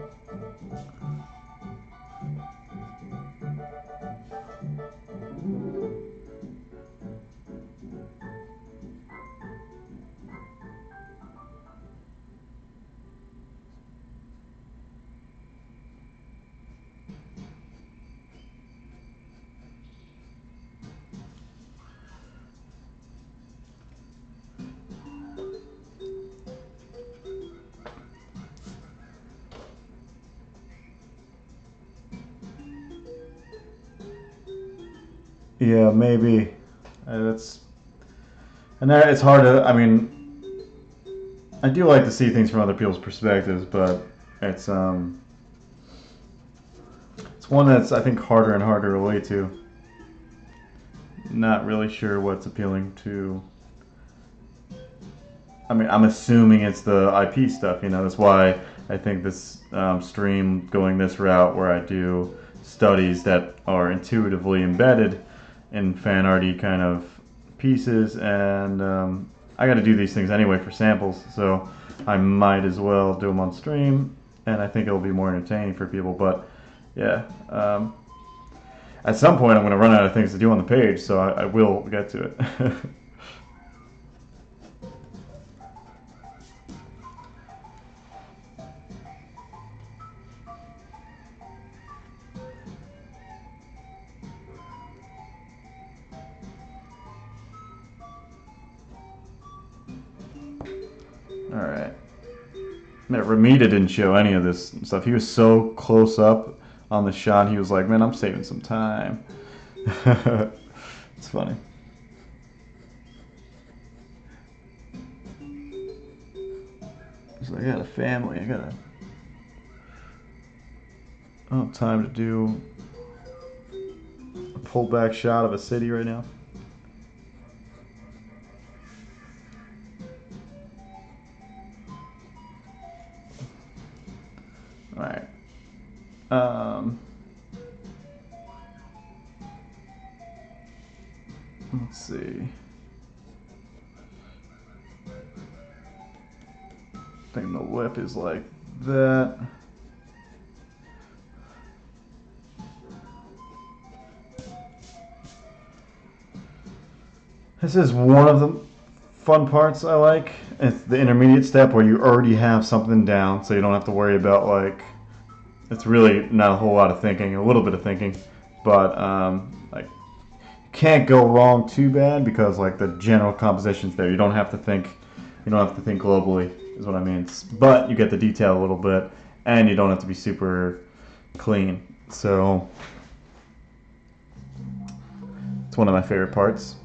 Yeah, maybe. It's hard to. I mean, I do like to see things from other people's perspectives, but it's one that's I think harder and harder to relate to. Not really sure what's appealing to. I mean, I'm assuming it's the IP stuff. You know, that's why I think this stream going this route where I do studies that are intuitively embedded in fan arty kind of pieces, and I got to do these things anyway for samples, so I might as well do them on stream, and I think it'll be more entertaining for people. But yeah, at some point I'm going to run out of things to do on the page, so I will get to it. Alright. Ramita didn't show any of this stuff. He was so close up on the shot, he was like, man, I'm saving some time. It's funny. He's like, I got a family, I don't have time to do a pulled back shot of a city right now. Alright. Let's see. I think the lip is like that. This is one of the fun parts I like. It's the intermediate step where you already have something down, so you don't have to worry about, like, it's really not a whole lot of thinking, a little bit of thinking, but like, you can't go wrong too bad because, like, the general composition's there. You don't have to think globally, is what I mean. But you get the detail a little bit, and you don't have to be super clean. So it's one of my favorite parts.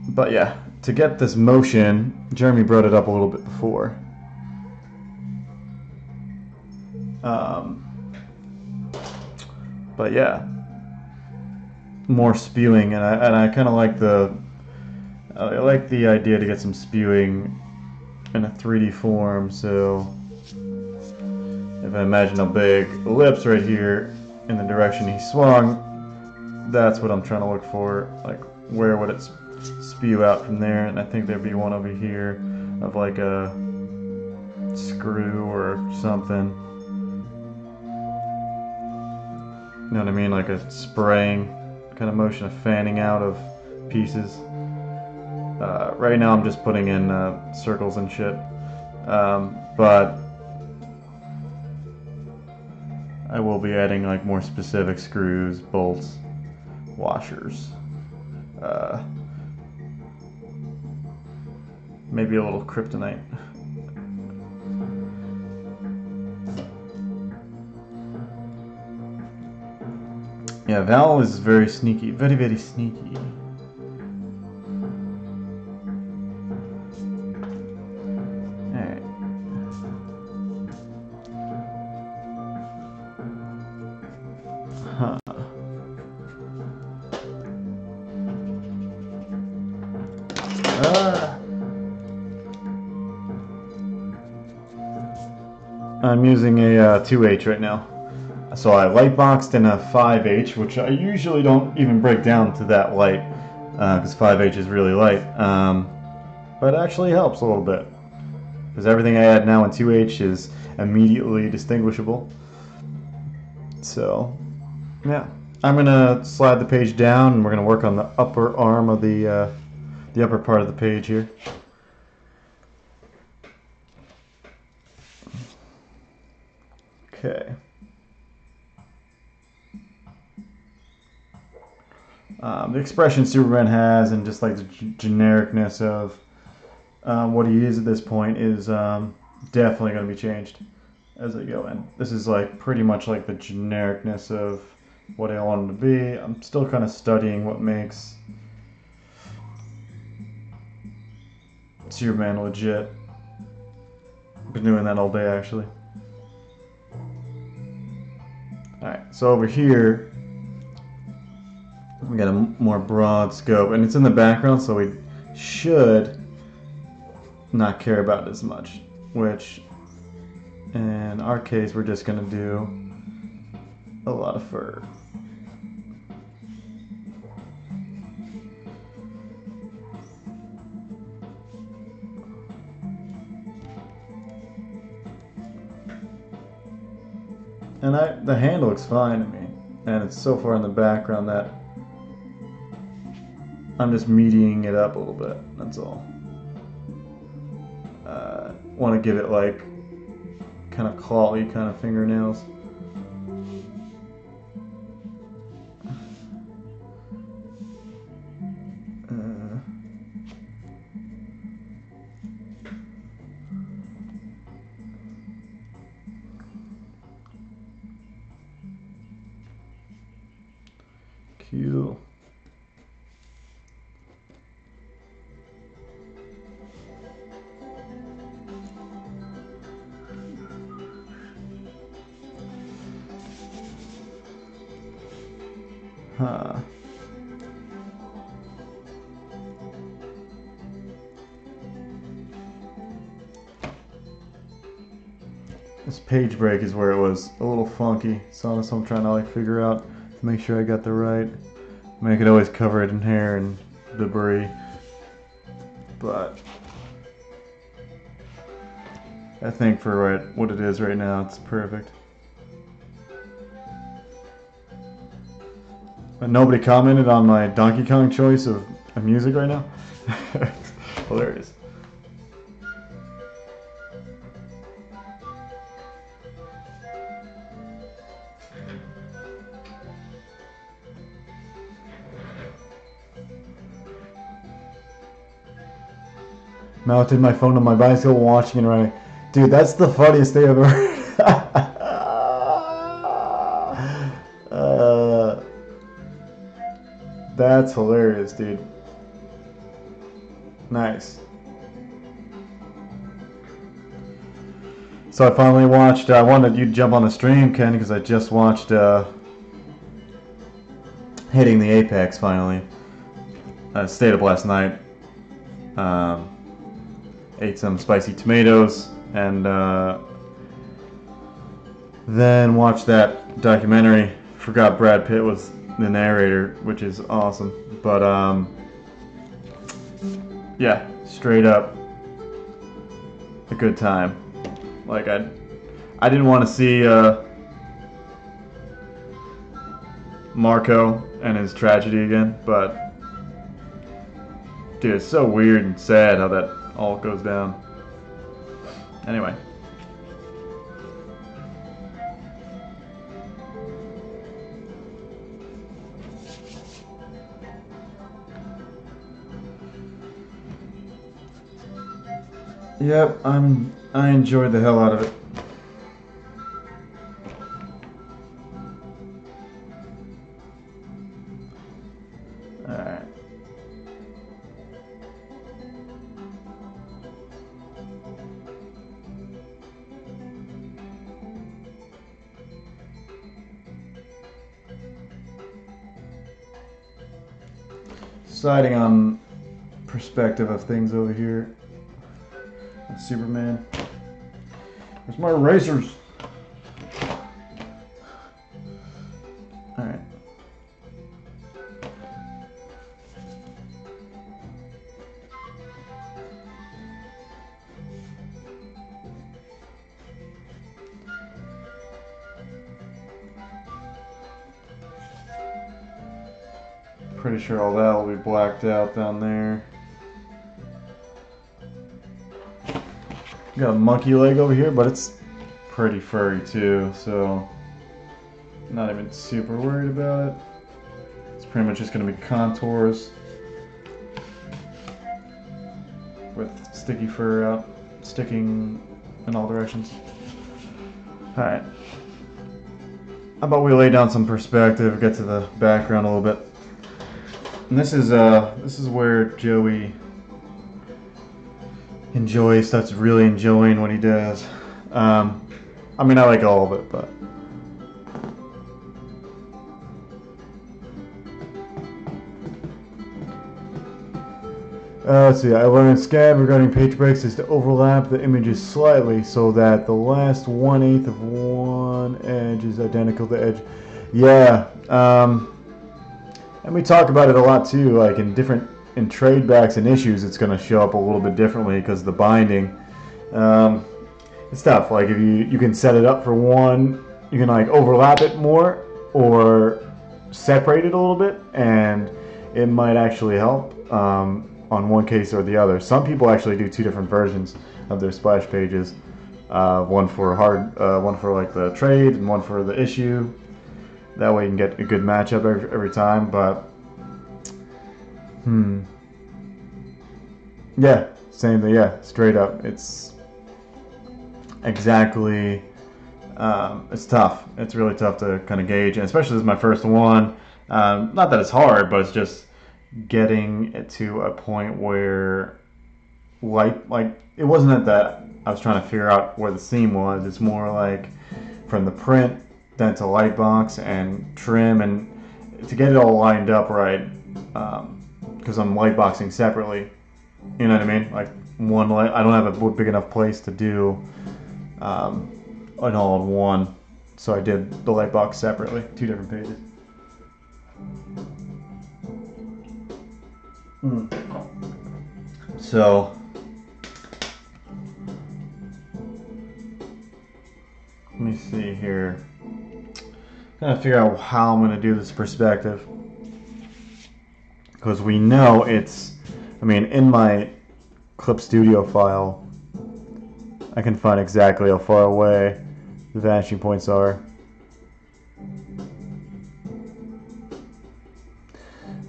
But yeah, to get this motion, Jeremy brought it up a little bit before. But yeah, more spewing, and I kind of like I like the idea to get some spewing in a 3D form. So if I imagine a big ellipse right here in the direction he swung, that's what I'm trying to look for. Like, where would it spew out from there? And I think there'd be one over here of like a screw or something. You know what I mean? Like a spraying kind of motion, a fanning out of pieces. Right now I'm just putting in circles and shit. But I will be adding like more specific screws, bolts, washers. Maybe a little kryptonite. Yeah, Val is very sneaky, very, very sneaky. Alright. Huh. I'm using a 2H right now. So I lightboxed in a 5H, which I usually don't even break down to that light, because 5H is really light. But it actually helps a little bit, because everything I add now in 2H is immediately distinguishable. So, yeah. I'm going to slide the page down, and we're going to work on the upper arm of the upper part of the page here. Okay. The expression Superman has, and just like the genericness of what he is at this point, is definitely going to be changed as I go in. This is like pretty much like the genericness of what I want him to be. I'm still kind of studying what makes Superman legit. Been doing that all day, actually. Alright, so over here we got a more broad scope, and it's in the background, so we should not care about it as much, which in our case we're just going to do a lot of fur. And the hand looks fine to me, and it's so far in the background that I'm just meatying it up a little bit, that's all. Want to give it like kind of clawy kind of fingernails. Cute. Huh. This page break is where it was a little funky, so I'm trying to like figure out to make sure I got the right. I mean, I could always cover it in hair and debris, but I think for what it is right now, it's perfect. But nobody commented on my Donkey Kong choice of music right now. Hilarious. Mounted my phone on my bicycle, watching and running. Dude, that's the funniest thing I've ever heard. That's hilarious, dude. Nice. So I finally watched, I wanted you to jump on the stream, Ken, because I just watched Hitting the Apex finally. I stayed up last night. Ate some spicy tomatoes and then watched that documentary. Forgot Brad Pitt was the narrator, which is awesome. But yeah, straight up a good time. Like I didn't want to see Marco and his tragedy again, but dude, it's so weird and sad how that all goes down. Anyway. Yep, I enjoyed the hell out of it. Alright. Deciding on perspective of things over here. Superman. Where's my erasers? Alright. Pretty sure all that will be blacked out down there. Got a monkey leg over here, but it's pretty furry too, so not even super worried about it. It's pretty much just going to be contours with sticky fur out, sticking in all directions. Alright. How about we lay down some perspective, get to the background a little bit. And this is where Joey starts really enjoying what he does. I mean, I like all of it, but Let's see, I learned scab regarding page breaks is to overlap the images slightly so that the last 1/8 of one edge is identical to edge. Yeah, and we talk about it a lot too, like in trade backs and issues, it's going to show up a little bit differently because of the binding. It's tough. Like if you can set it up for one, you can like overlap it more or separate it a little bit, and it might actually help on one case or the other. Some people actually do 2 different versions of their splash pages, one for one for like the trade and one for the issue. That way you can get a good matchup every time. But yeah, same thing. Yeah, straight up, it's exactly. It's tough. It's really tough to kind of gauge, and especially this is my first one. Not that it's hard, but it's just getting it to a point where, like it wasn't that I was trying to figure out where the seam was. It's more like from the print then to light box and trim, and to get it all lined up right. Because I'm light boxing separately. You know what I mean? Like one light, I don't have a big enough place to do an all in one, so I did the light box separately, 2 different pages. So let me see here. Trying to figure out how I'm going to do this perspective, because we know it's, I mean, in my Clip Studio file, I can find exactly how far away the vanishing points are.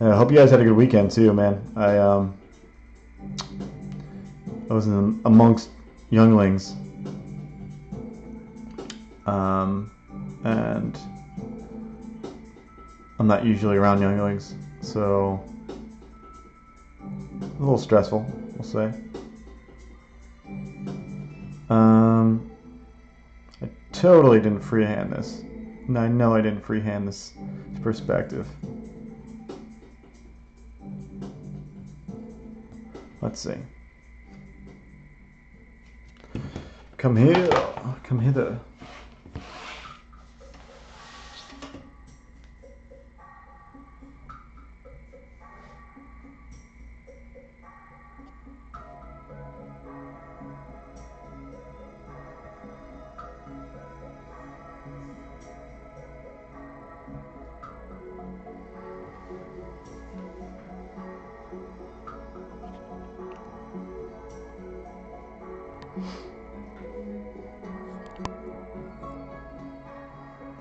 I hope you guys had a good weekend too, man. I was amongst younglings, and I'm not usually around younglings, so a little stressful, we'll say. I totally didn't freehand this. And I know I didn't freehand this perspective. Let's see. Come here. Come hither.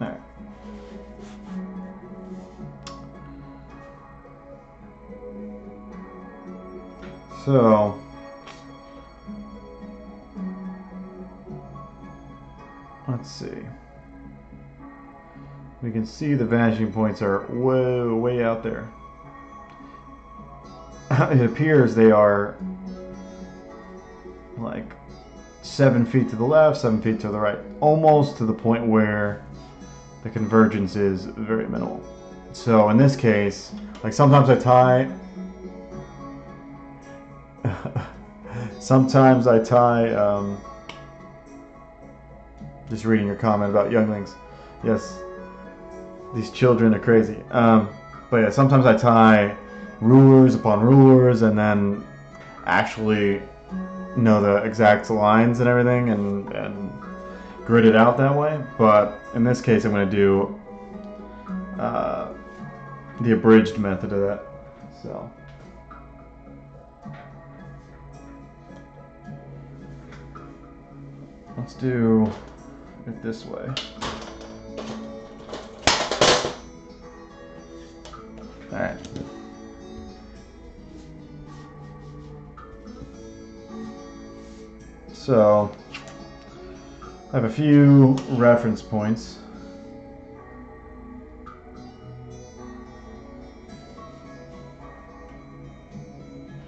Alright. So let's see. We can see the vanishing points are way out there. It appears they are like 7 feet to the left, 7 feet to the right, almost to the point where the convergence is very minimal. So in this case, like sometimes I tie just reading your comment about younglings. Yes, these children are crazy. But yeah, sometimes I tie rulers upon rulers and then actually know the exact lines and everything and grid it out that way. But in this case, I'm going to do the abridged method of that. So let's do it this way. All right. So I have a few reference points.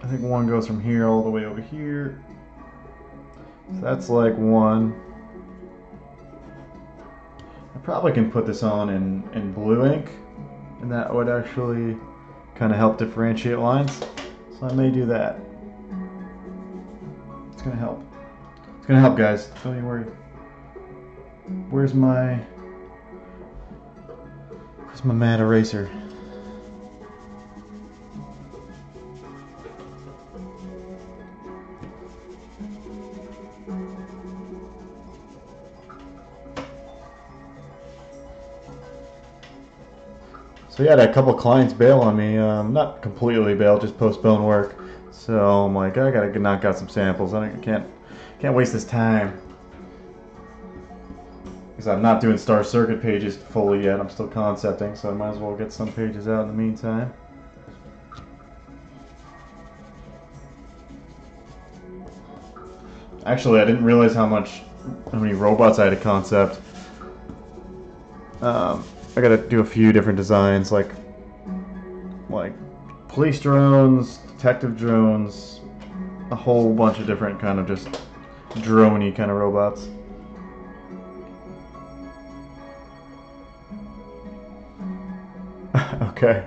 I think one goes from here all the way over here. So that's like one. I probably can put this on in blue ink, and that would actually kind of help differentiate lines. So I may do that. gonna help. It's gonna help, guys. Don't you worry. Where's my matte eraser? So yeah, I had a couple clients bail on me. Not completely bail, just postpone work. So I'm like, I gotta knock out some samples. I can't waste this time. Because I'm not doing Star Circuit pages fully yet. I'm still concepting, so I might as well get some pages out in the meantime. Actually, I didn't realize how many robots I had to concept. I gotta do a few different designs, like police drones, detective drones, a whole bunch of different kind of just drone-y kind of robots. Okay.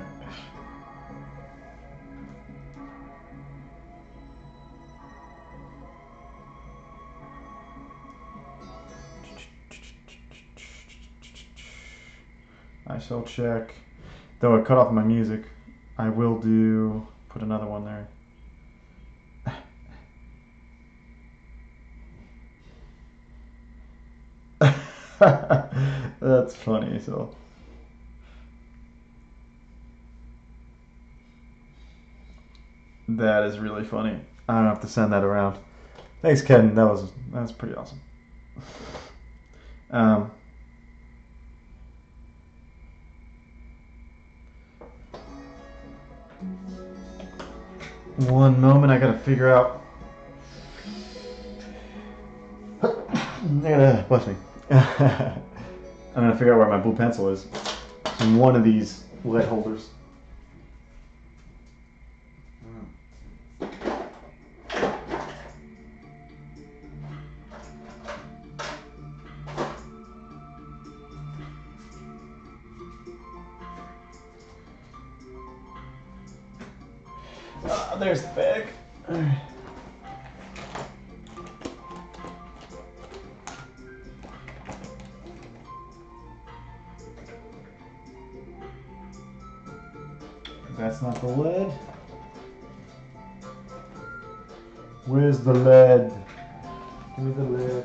I shall check. Though I cut off my music, I will put another one there. That's funny, so. That is really funny. I don't have to send that around. Thanks, Ken. That was pretty awesome. One moment, I gotta figure out. Bless me. I'm gonna figure out where my blue pencil is. It's in one of these lead holders. There's the bag. All right. That's not the lead. Where's the lead? Give me the lead.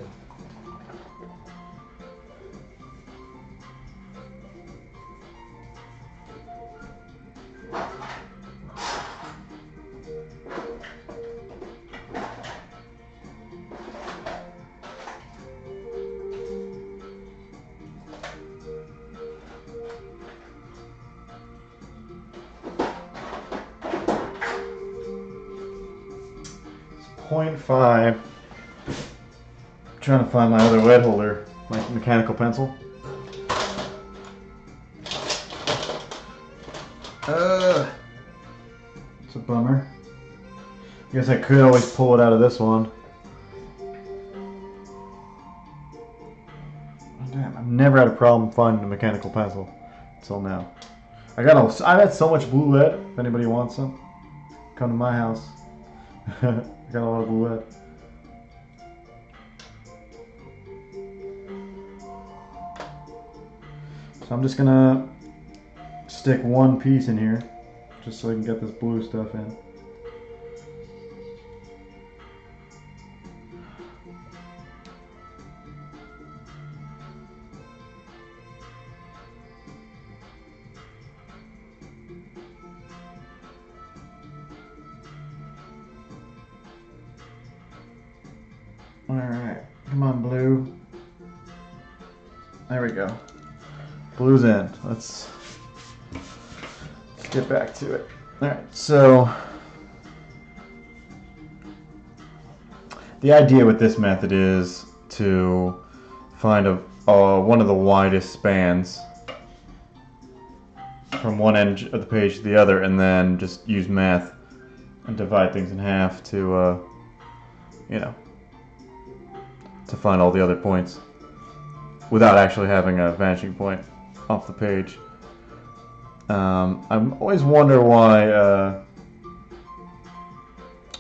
.5. Trying to find my other lead holder, my mechanical pencil. It's a bummer. I guess I could always pull it out of this one. Damn, I've never had a problem finding a mechanical pencil until now. I've had so much blue lead. If anybody wants some, come to my house. I got a lot of blue lead. So I'm just gonna stick one piece in here, just so I can get this blue stuff in. Alright, come on, blue. There we go. Blue's in. Let's get back to it. Alright, so the idea with this method is to find one of the widest spans from one end of the page to the other, and then just use math and divide things in half to, to find all the other points without actually having a vanishing point off the page. I always wonder why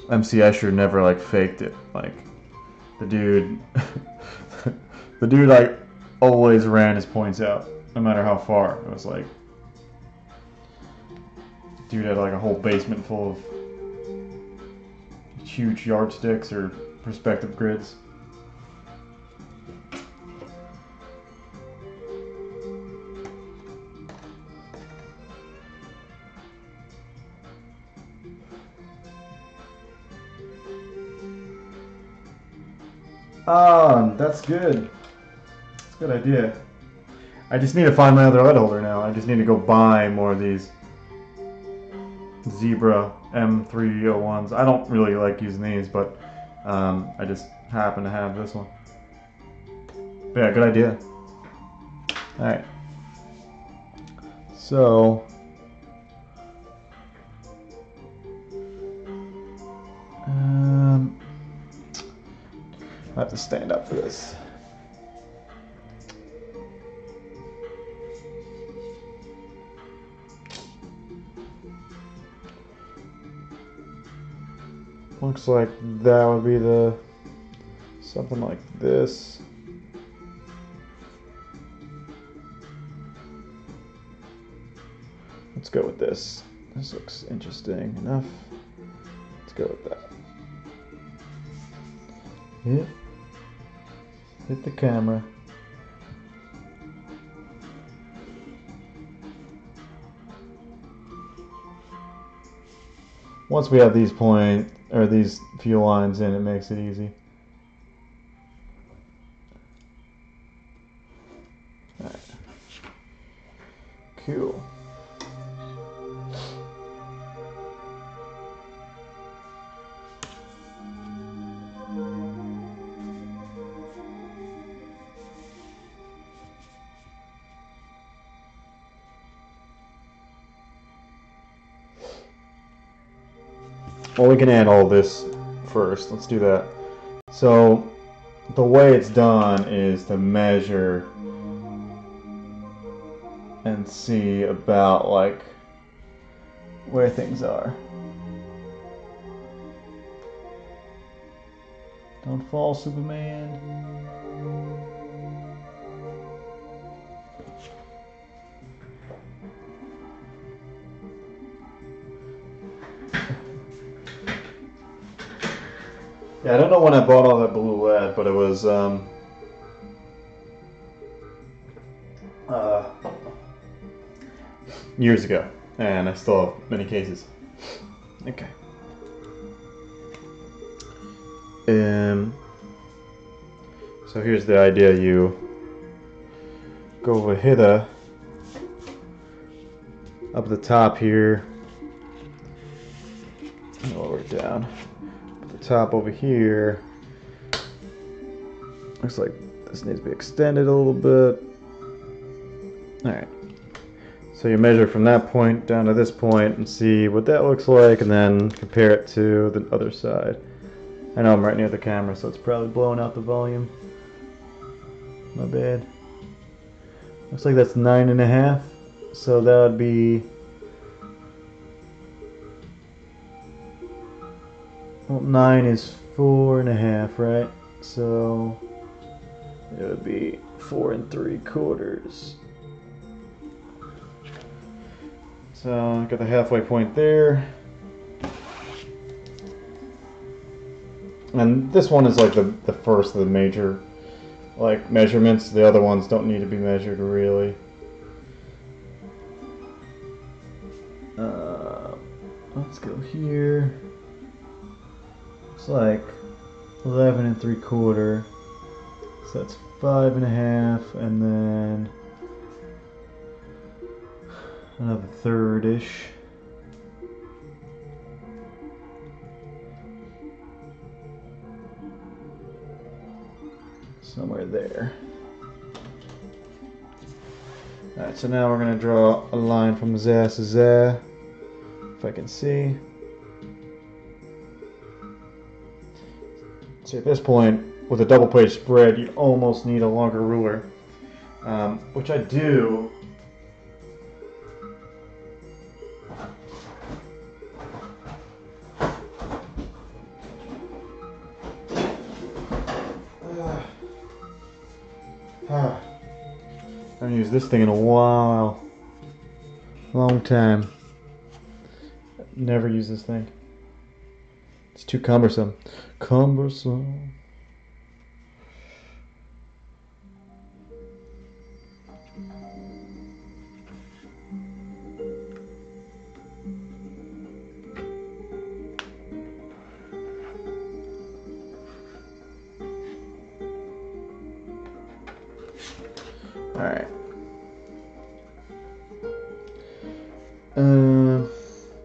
MC Escher never like faked it. Like the dude, the dude like always ran his points out, no matter how far. It was like, dude had like a whole basement full of huge yardsticks or perspective grids. That's good. That's a good idea. I just need to find my other lead holder now. I just need to go buy more of these Zebra M301s. I don't really like using these, but I just happen to have this one. But yeah, good idea. Alright. So I have to stand up for this. Looks like that would be the something like this. Let's go with this. This looks interesting enough. Let's go with that. Hit the camera. Once we have these these fuel lines in, it makes it easy. All right. Cool. Well, we can add all this first. Let's do that. So the way it's done is to measure and see about like where things are. Don't fall, Superman. Yeah, I don't know when I bought all that blue lead, but it was years ago, and I still have many cases. Okay. So here's the idea: you go over hither, up the top here, lower it down. Top over here. Looks like this needs to be extended a little bit. Alright. So you measure from that point down to this point and see what that looks like, and then compare it to the other side. I know I'm right near the camera, so it's probably blowing out the volume. My bad. Looks like that's 9.5. So that would be, well, 9 is 4.5, right? So it would be 4 3/4. So got the halfway point there. And this one is like the first of the major like measurements. The other ones don't need to be measured really. Let's go here. It's like 11 3/4. So that's 5.5, and then another third-ish. Somewhere there. Alright, so now we're going to draw a line from there to there, if I can see. So at this point, with a double page spread, you almost need a longer ruler, which I do. I haven't used this thing in a while. Long time. Never use this thing. It's too cumbersome. Cumbersome. Alright.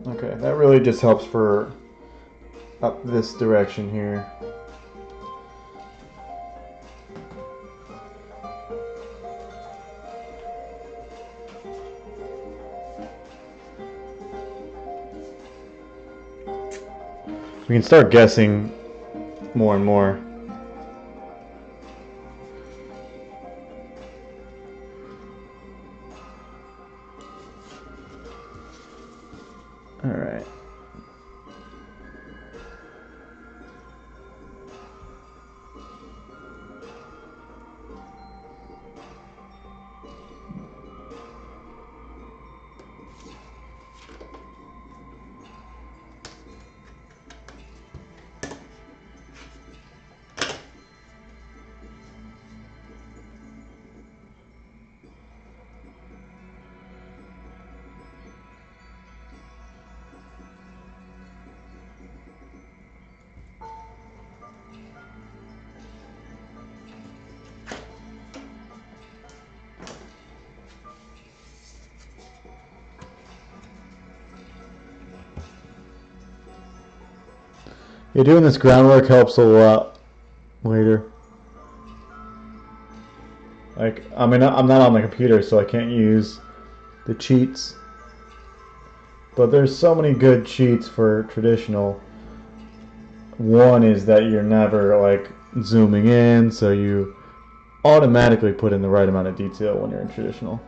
Okay, that really just helps for up this direction here. We can start guessing more and more. All right. Yeah, doing this groundwork helps a lot later. Like, I mean, I'm not on the computer, so I can't use the cheats. But there's so many good cheats for traditional. One is that you're never, like, zooming in, so you automatically put in the right amount of detail when you're in traditional.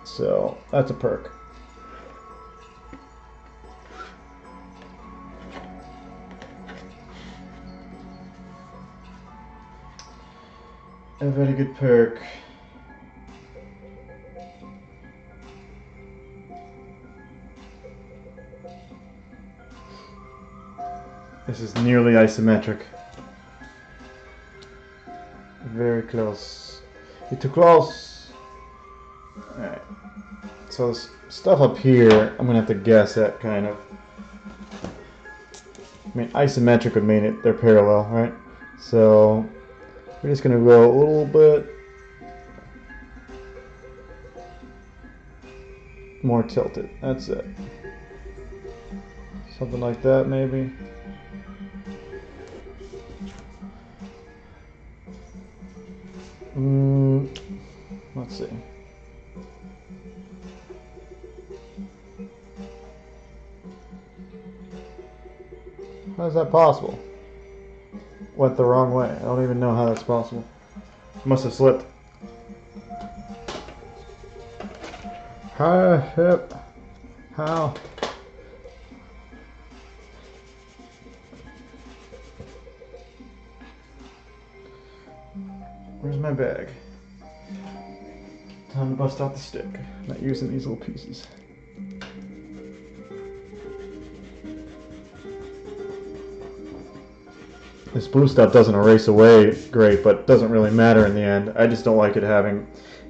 So, that's a perk. A very good perk. This is nearly isometric. Very close. You're too close. Alright. So this stuff up here, I'm gonna have to guess at kind of. I mean, isometric would mean they're parallel, right? So we're just gonna go a little bit more tilted. That's it. Something like that, maybe. Let's see. How is that possible? Went the wrong way. I don't even know how that's possible. Must have slipped. How? Where's my bag? Time to bust out the stick. Not using these little pieces. This blue stuff doesn't erase away great, but doesn't really matter in the end. I just don't like it having...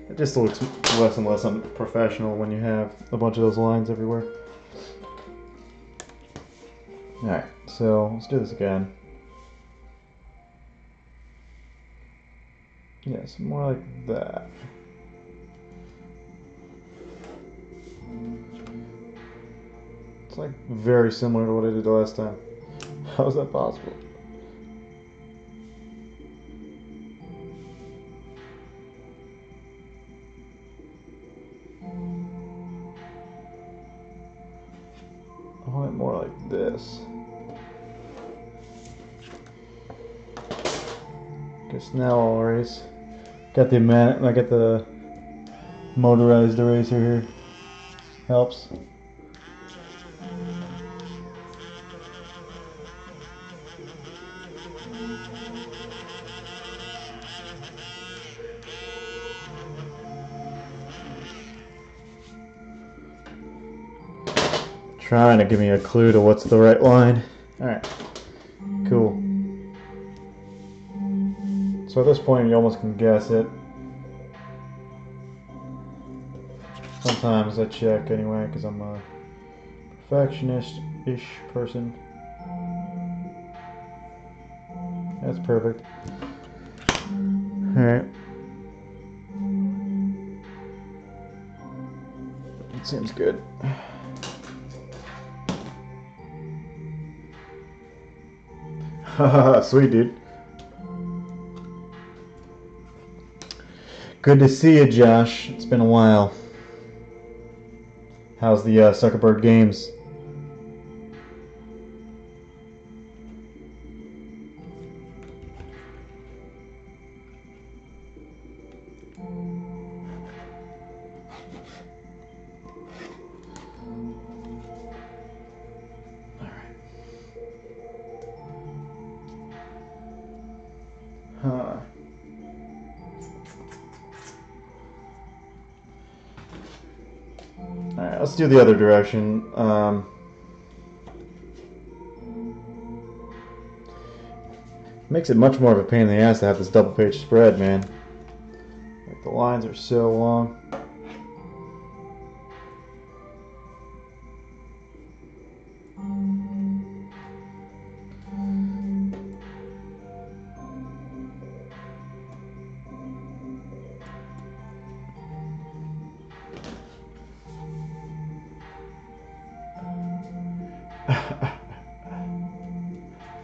It just looks less and less unprofessional when you have a bunch of those lines everywhere. Alright, so let's do this again. Yes, more like that. It's like very similar to what I did the last time. How is that possible? I want it more like this. Guess now I'll erase. Got the motorized eraser here. Helps. Trying to give me a clue to what's the right line. Alright. Cool. So at this point you almost can guess it. Sometimes I check anyway because I'm a perfectionist-ish person. That's perfect. Alright. It seems good. Haha, sweet dude. Good to see you, Josh. It's been a while. How's the Zuckerberg games? Huh. Alright, let's do the other direction. Makes it much more of a pain in the ass to have this double page spread, man. Like the lines are so long.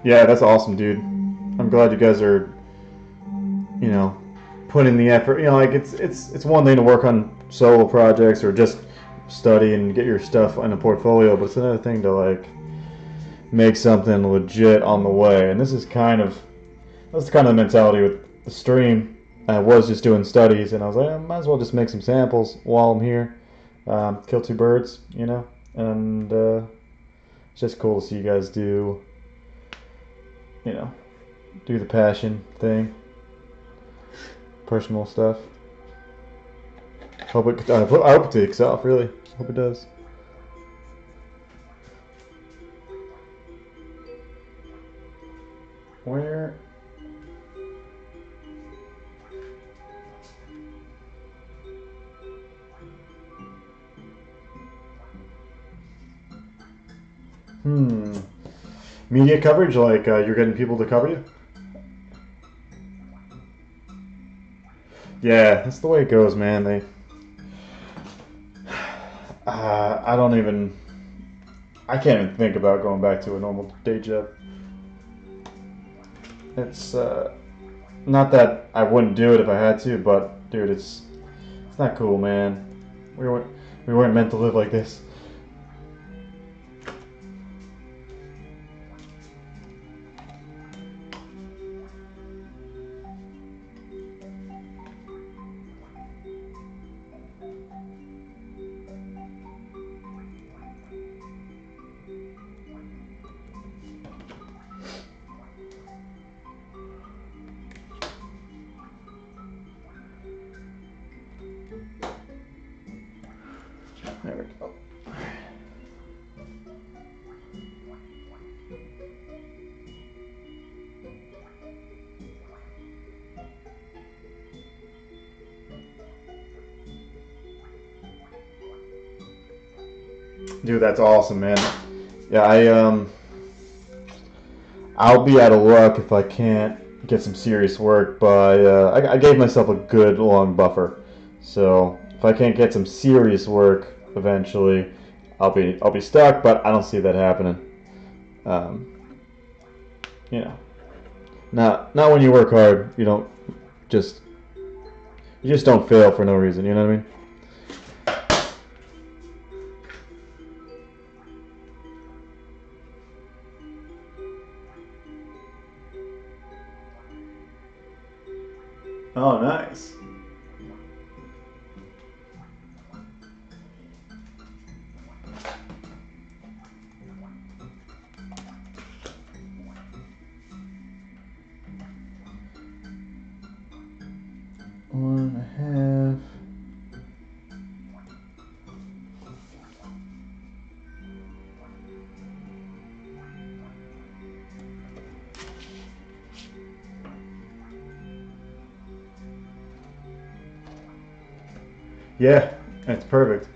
Yeah, that's awesome, dude. I'm glad you guys are, you know, putting the effort. You know, like it's one thing to work on solo projects or just study and get your stuff in a portfolio, but it's another thing to like make something legit on the way. And that's kind of the mentality with the stream. I was just doing studies, and I was like, I might as well just make some samples while I'm here. Kill two birds, you know. And it's just cool to see you guys do, you know, do the passion thing, personal stuff. I hope it takes off, really. Hope it does. Where? Media coverage, like you're getting people to cover you? Yeah, that's the way it goes, man. I can't even think about going back to a normal day job. It's not that I wouldn't do it if I had to, but dude, it's not cool, man. We weren't meant to live like this. There we go. Dude, that's awesome, man. Yeah, I'll be out of luck if I can't get some serious work, but I gave myself a good long buffer. So if I can't get some serious work eventually, I'll be stuck. But I don't see that happening. You know, not when you work hard. You just don't fail for no reason. You know what I mean? Oh, nice. One and a half. Yeah, it's perfect.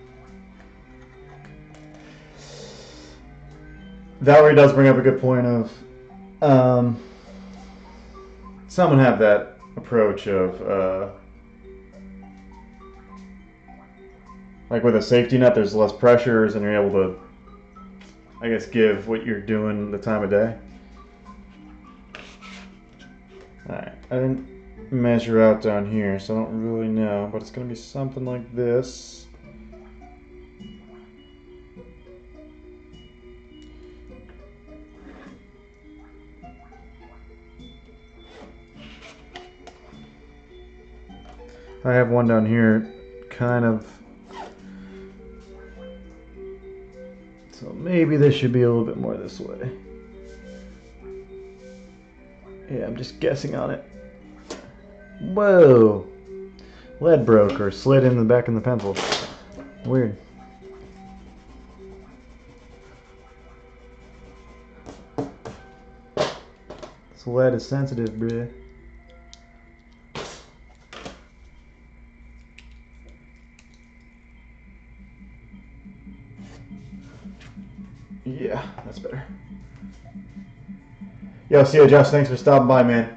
Valerie does bring up a good point of someone have that approach of like with a safety net, there's less pressures and you're able to, I guess, give what you're doing the time of day. Alright, I didn't measure out down here, so I don't really know, but it's going to be something like this. I have one down here, kind of. So maybe this should be a little bit more this way. Yeah, I'm just guessing on it. Whoa! Lead broke or slid in the back of the pencil. Weird. This lead is sensitive, bruh. Yeah, that's better. Yo, see you, Josh. Thanks for stopping by, man.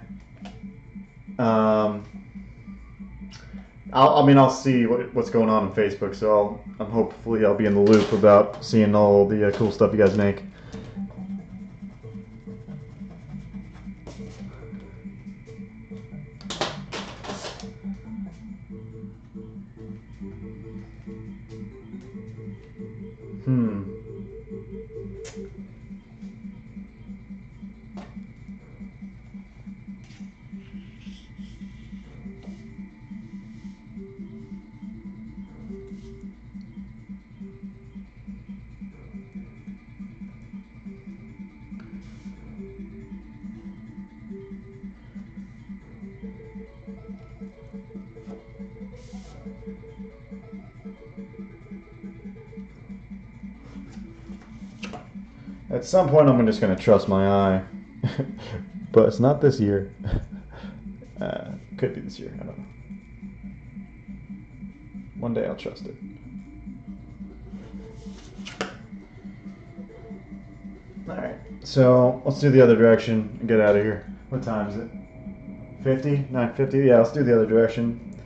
I'll see what's going on Facebook, so hopefully I'll be in the loop about seeing all the cool stuff you guys make. At some point, I'm just going to trust my eye. But it's not this year. Could be this year. I don't know. One day I'll trust it. Alright, so let's do the other direction and get out of here. What time is it? 50? 9:50? Yeah, let's do the other direction.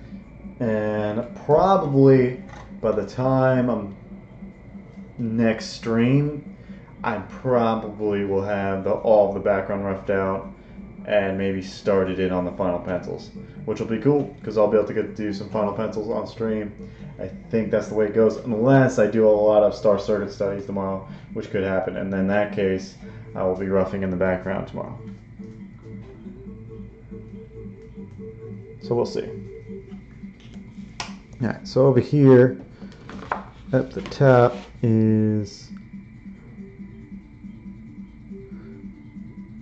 And probably by the time I'm next stream, I probably will have all of the background roughed out and maybe started in on the final pencils, which will be cool because I'll be able to get to do some final pencils on stream. I think that's the way it goes, unless I do a lot of star circuit studies tomorrow, which could happen, and then in that case I will be roughing in the background tomorrow. So we'll see. Alright, so over here at the top is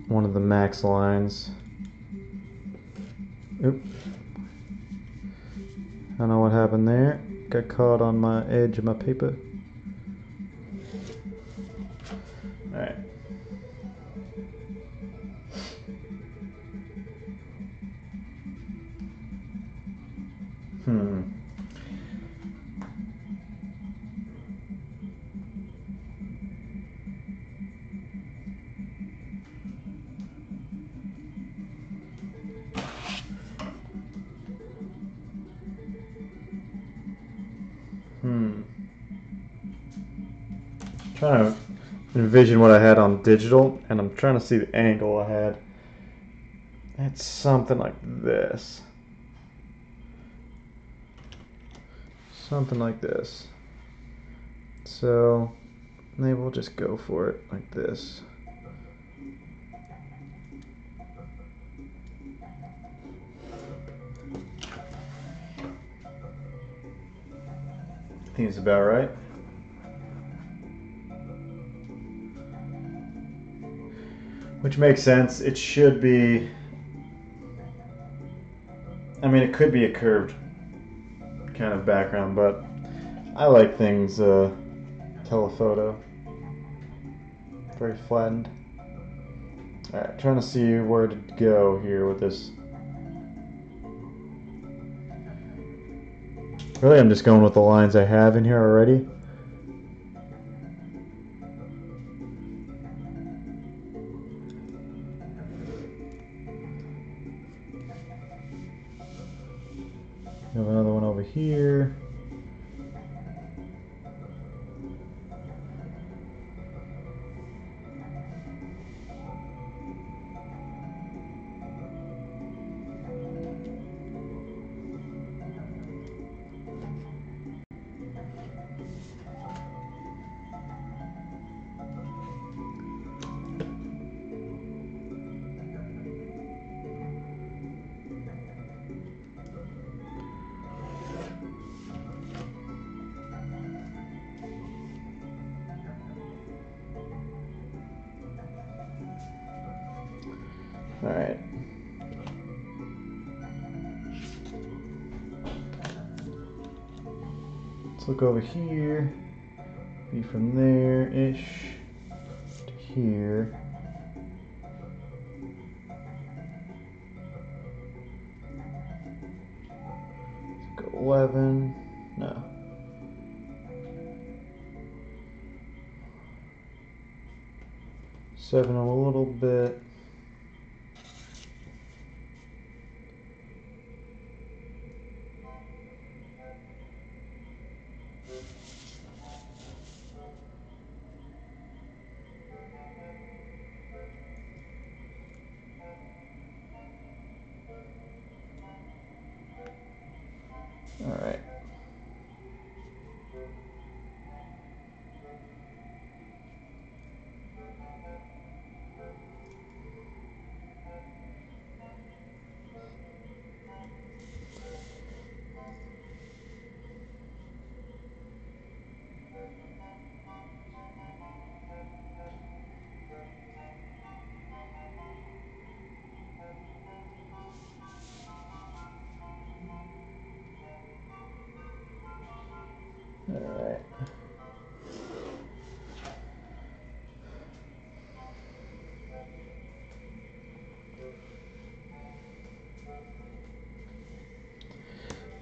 one of the max lines. Oop. I don't know what happened there. Got caught on my edge of my paper. Alright. Trying to envision what I had on digital, and I'm trying to see the angle I had. It's something like this. Something like this. So maybe we'll just go for it like this. I think it's about right. Which makes sense. It should be, I mean, it could be a curved kind of background, but I like things telephoto. Very flattened. Alright, trying to see where to go here with this. Really, I'm just going with the lines I have in here already. We have another one over here. All right. Let's look over here. Be from there-ish to here. 11. No. Seven a little bit. All right. All right.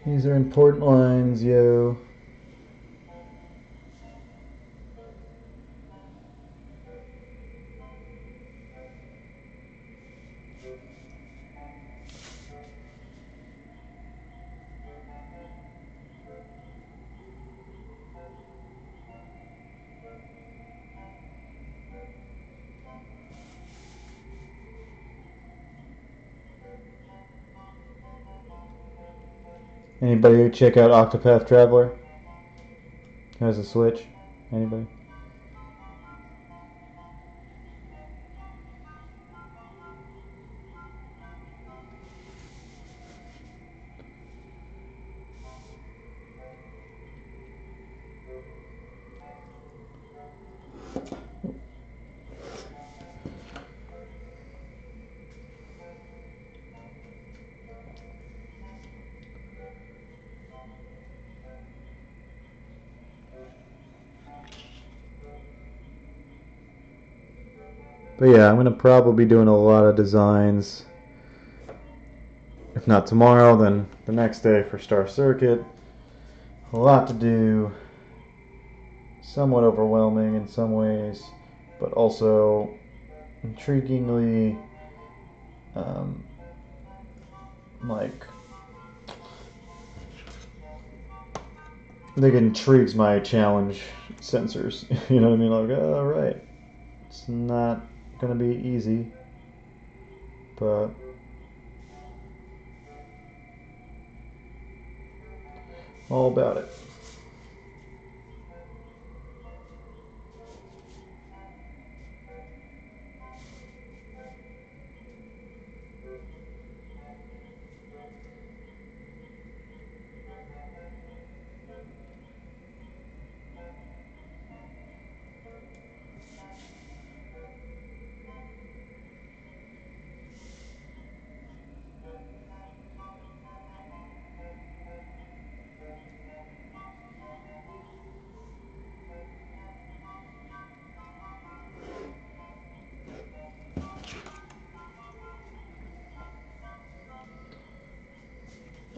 These are important lines, yo. Anybody check out Octopath Traveler? Has a Switch? Anybody? But yeah, I'm going to probably be doing a lot of designs. If not tomorrow, then the next day for Star Circuit. A lot to do. Somewhat overwhelming in some ways, but also intriguingly, like, I think it intrigues my challenge sensors. You know what I mean? Like, oh, right. It's not going to be easy, but all about it.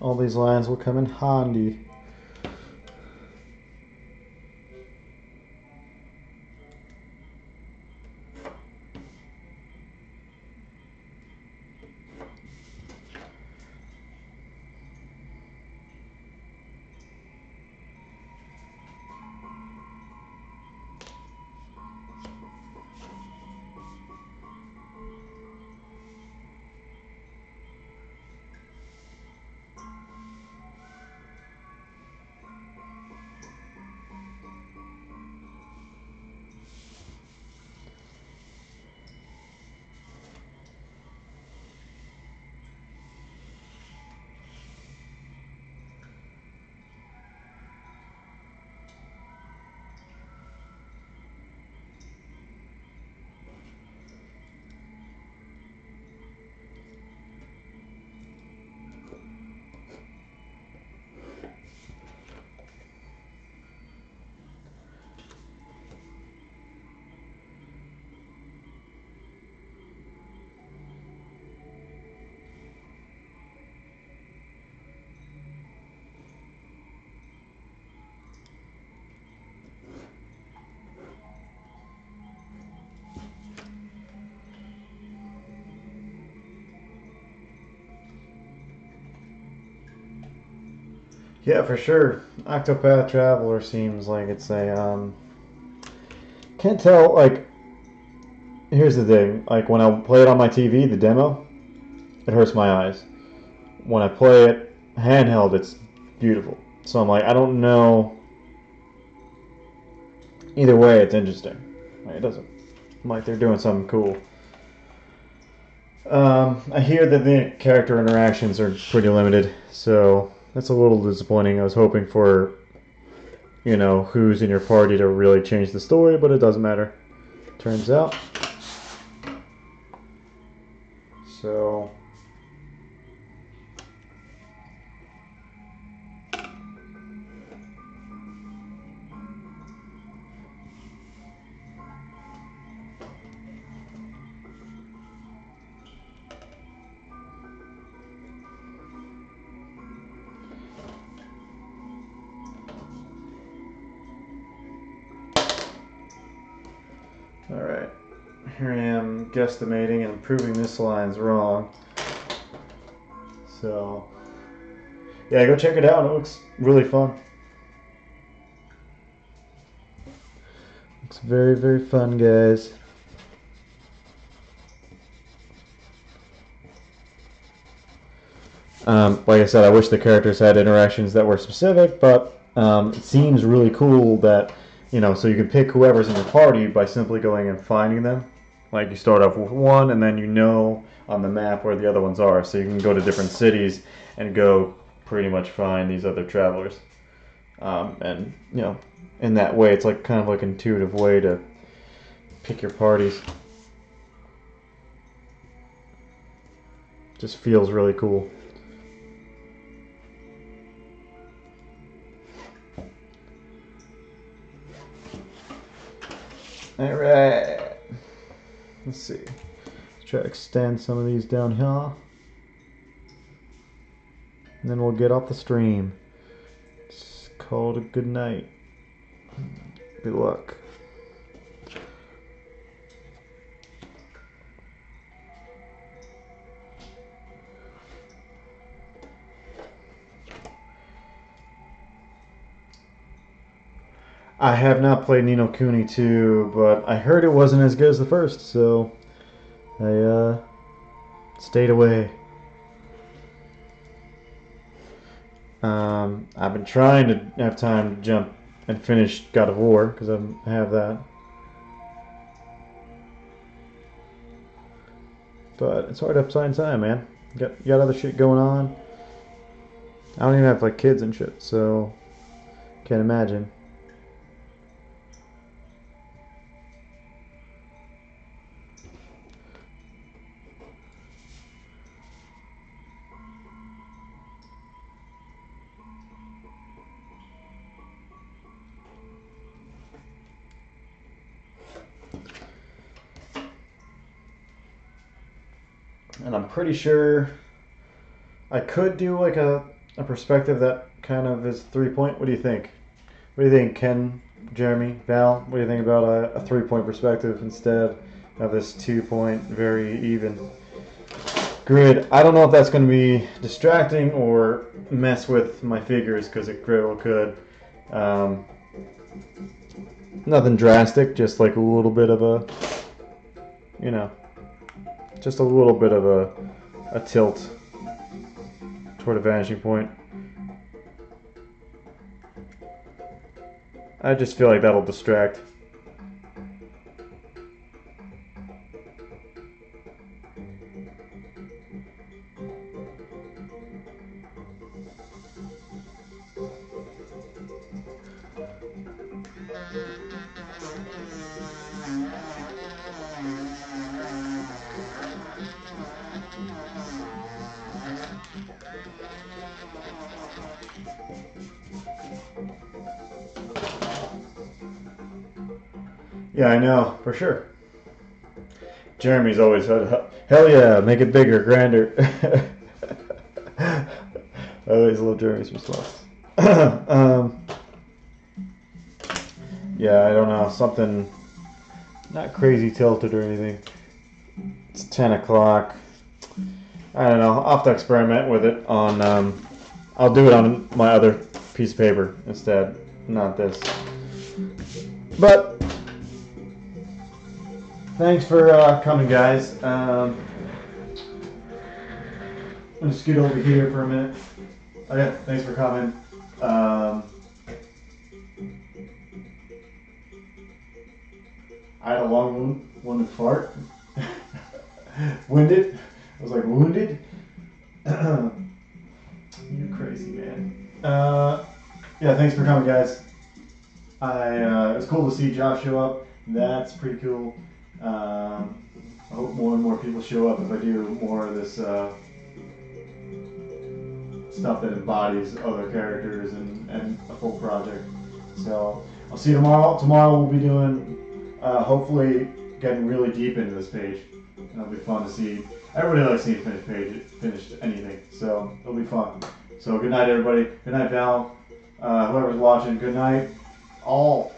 All these lines will come in handy. Yeah, for sure. Octopath Traveler seems like it's a can't tell. Like, here's the thing. Like when I play it on my TV, the demo, it hurts my eyes. When I play it handheld, it's beautiful. So I'm like, I don't know. Either way, it's interesting. Like, it doesn't. Like they're doing something cool. I hear that the character interactions are pretty limited, so that's a little disappointing. I was hoping for, who's in your party to really change the story, but it doesn't matter. Turns out. So. Alright, here I am guesstimating and proving this line's wrong. So, yeah, go check it out. It looks really fun. Looks very, very fun, guys. Like I said, I wish the characters had interactions that were specific, but it seems really cool that, so you can pick whoever's in your party by simply going and finding them. Like you start off with one, and then you know on the map where the other ones are, so you can go to different cities and go pretty much find these other travelers. And in that way, it's like kind of like an intuitive way to pick your parties. Just feels really cool. Alright, let's see. Let's try to extend some of these down here. And then we'll get off the stream. It's called a good night. Good luck. I have not played Ni no Kuni 2, but I heard it wasn't as good as the first, so I stayed away. I've been trying to have time to jump and finish God of War, because I have that. But it's hard to find time, man. You got other shit going on. I don't even have like kids and shit, so can't imagine. And I'm pretty sure I could do like a perspective that kind of is 3-point. What do you think? What do you think, Ken, Jeremy, Val? What do you think about a 3-point perspective instead of this 2-point, very even grid? I don't know if that's going to be distracting or mess with my figures, because it could. Nothing drastic, just like a little bit of a, just a little bit of a tilt toward a vanishing point. I just feel like that'll distract. Yeah, I know, for sure. Jeremy's always said, hell yeah, make it bigger, grander. I always love Jeremy's response. Yeah, I don't know, something not crazy tilted or anything. It's 10 o'clock. I don't know, I'll have to experiment with it on, I'll do it on my other piece of paper instead, not this. But thanks for coming, guys. I'm gonna scoot over here for a minute. Oh yeah, thanks for coming. I had a long one to fart. Winded. I was like wounded. You crazy man. Yeah, thanks for coming, guys. It was cool to see Josh show up. That's pretty cool. I hope more and more people show up if I do more of this stuff that embodies other characters and a full project. So I'll see you tomorrow. Tomorrow we'll be doing, hopefully getting really deep into this page. And it'll be fun to see. Everybody likes seeing finished anything. So it'll be fun. So good night, everybody. Good night, Val. Whoever's watching, good night. All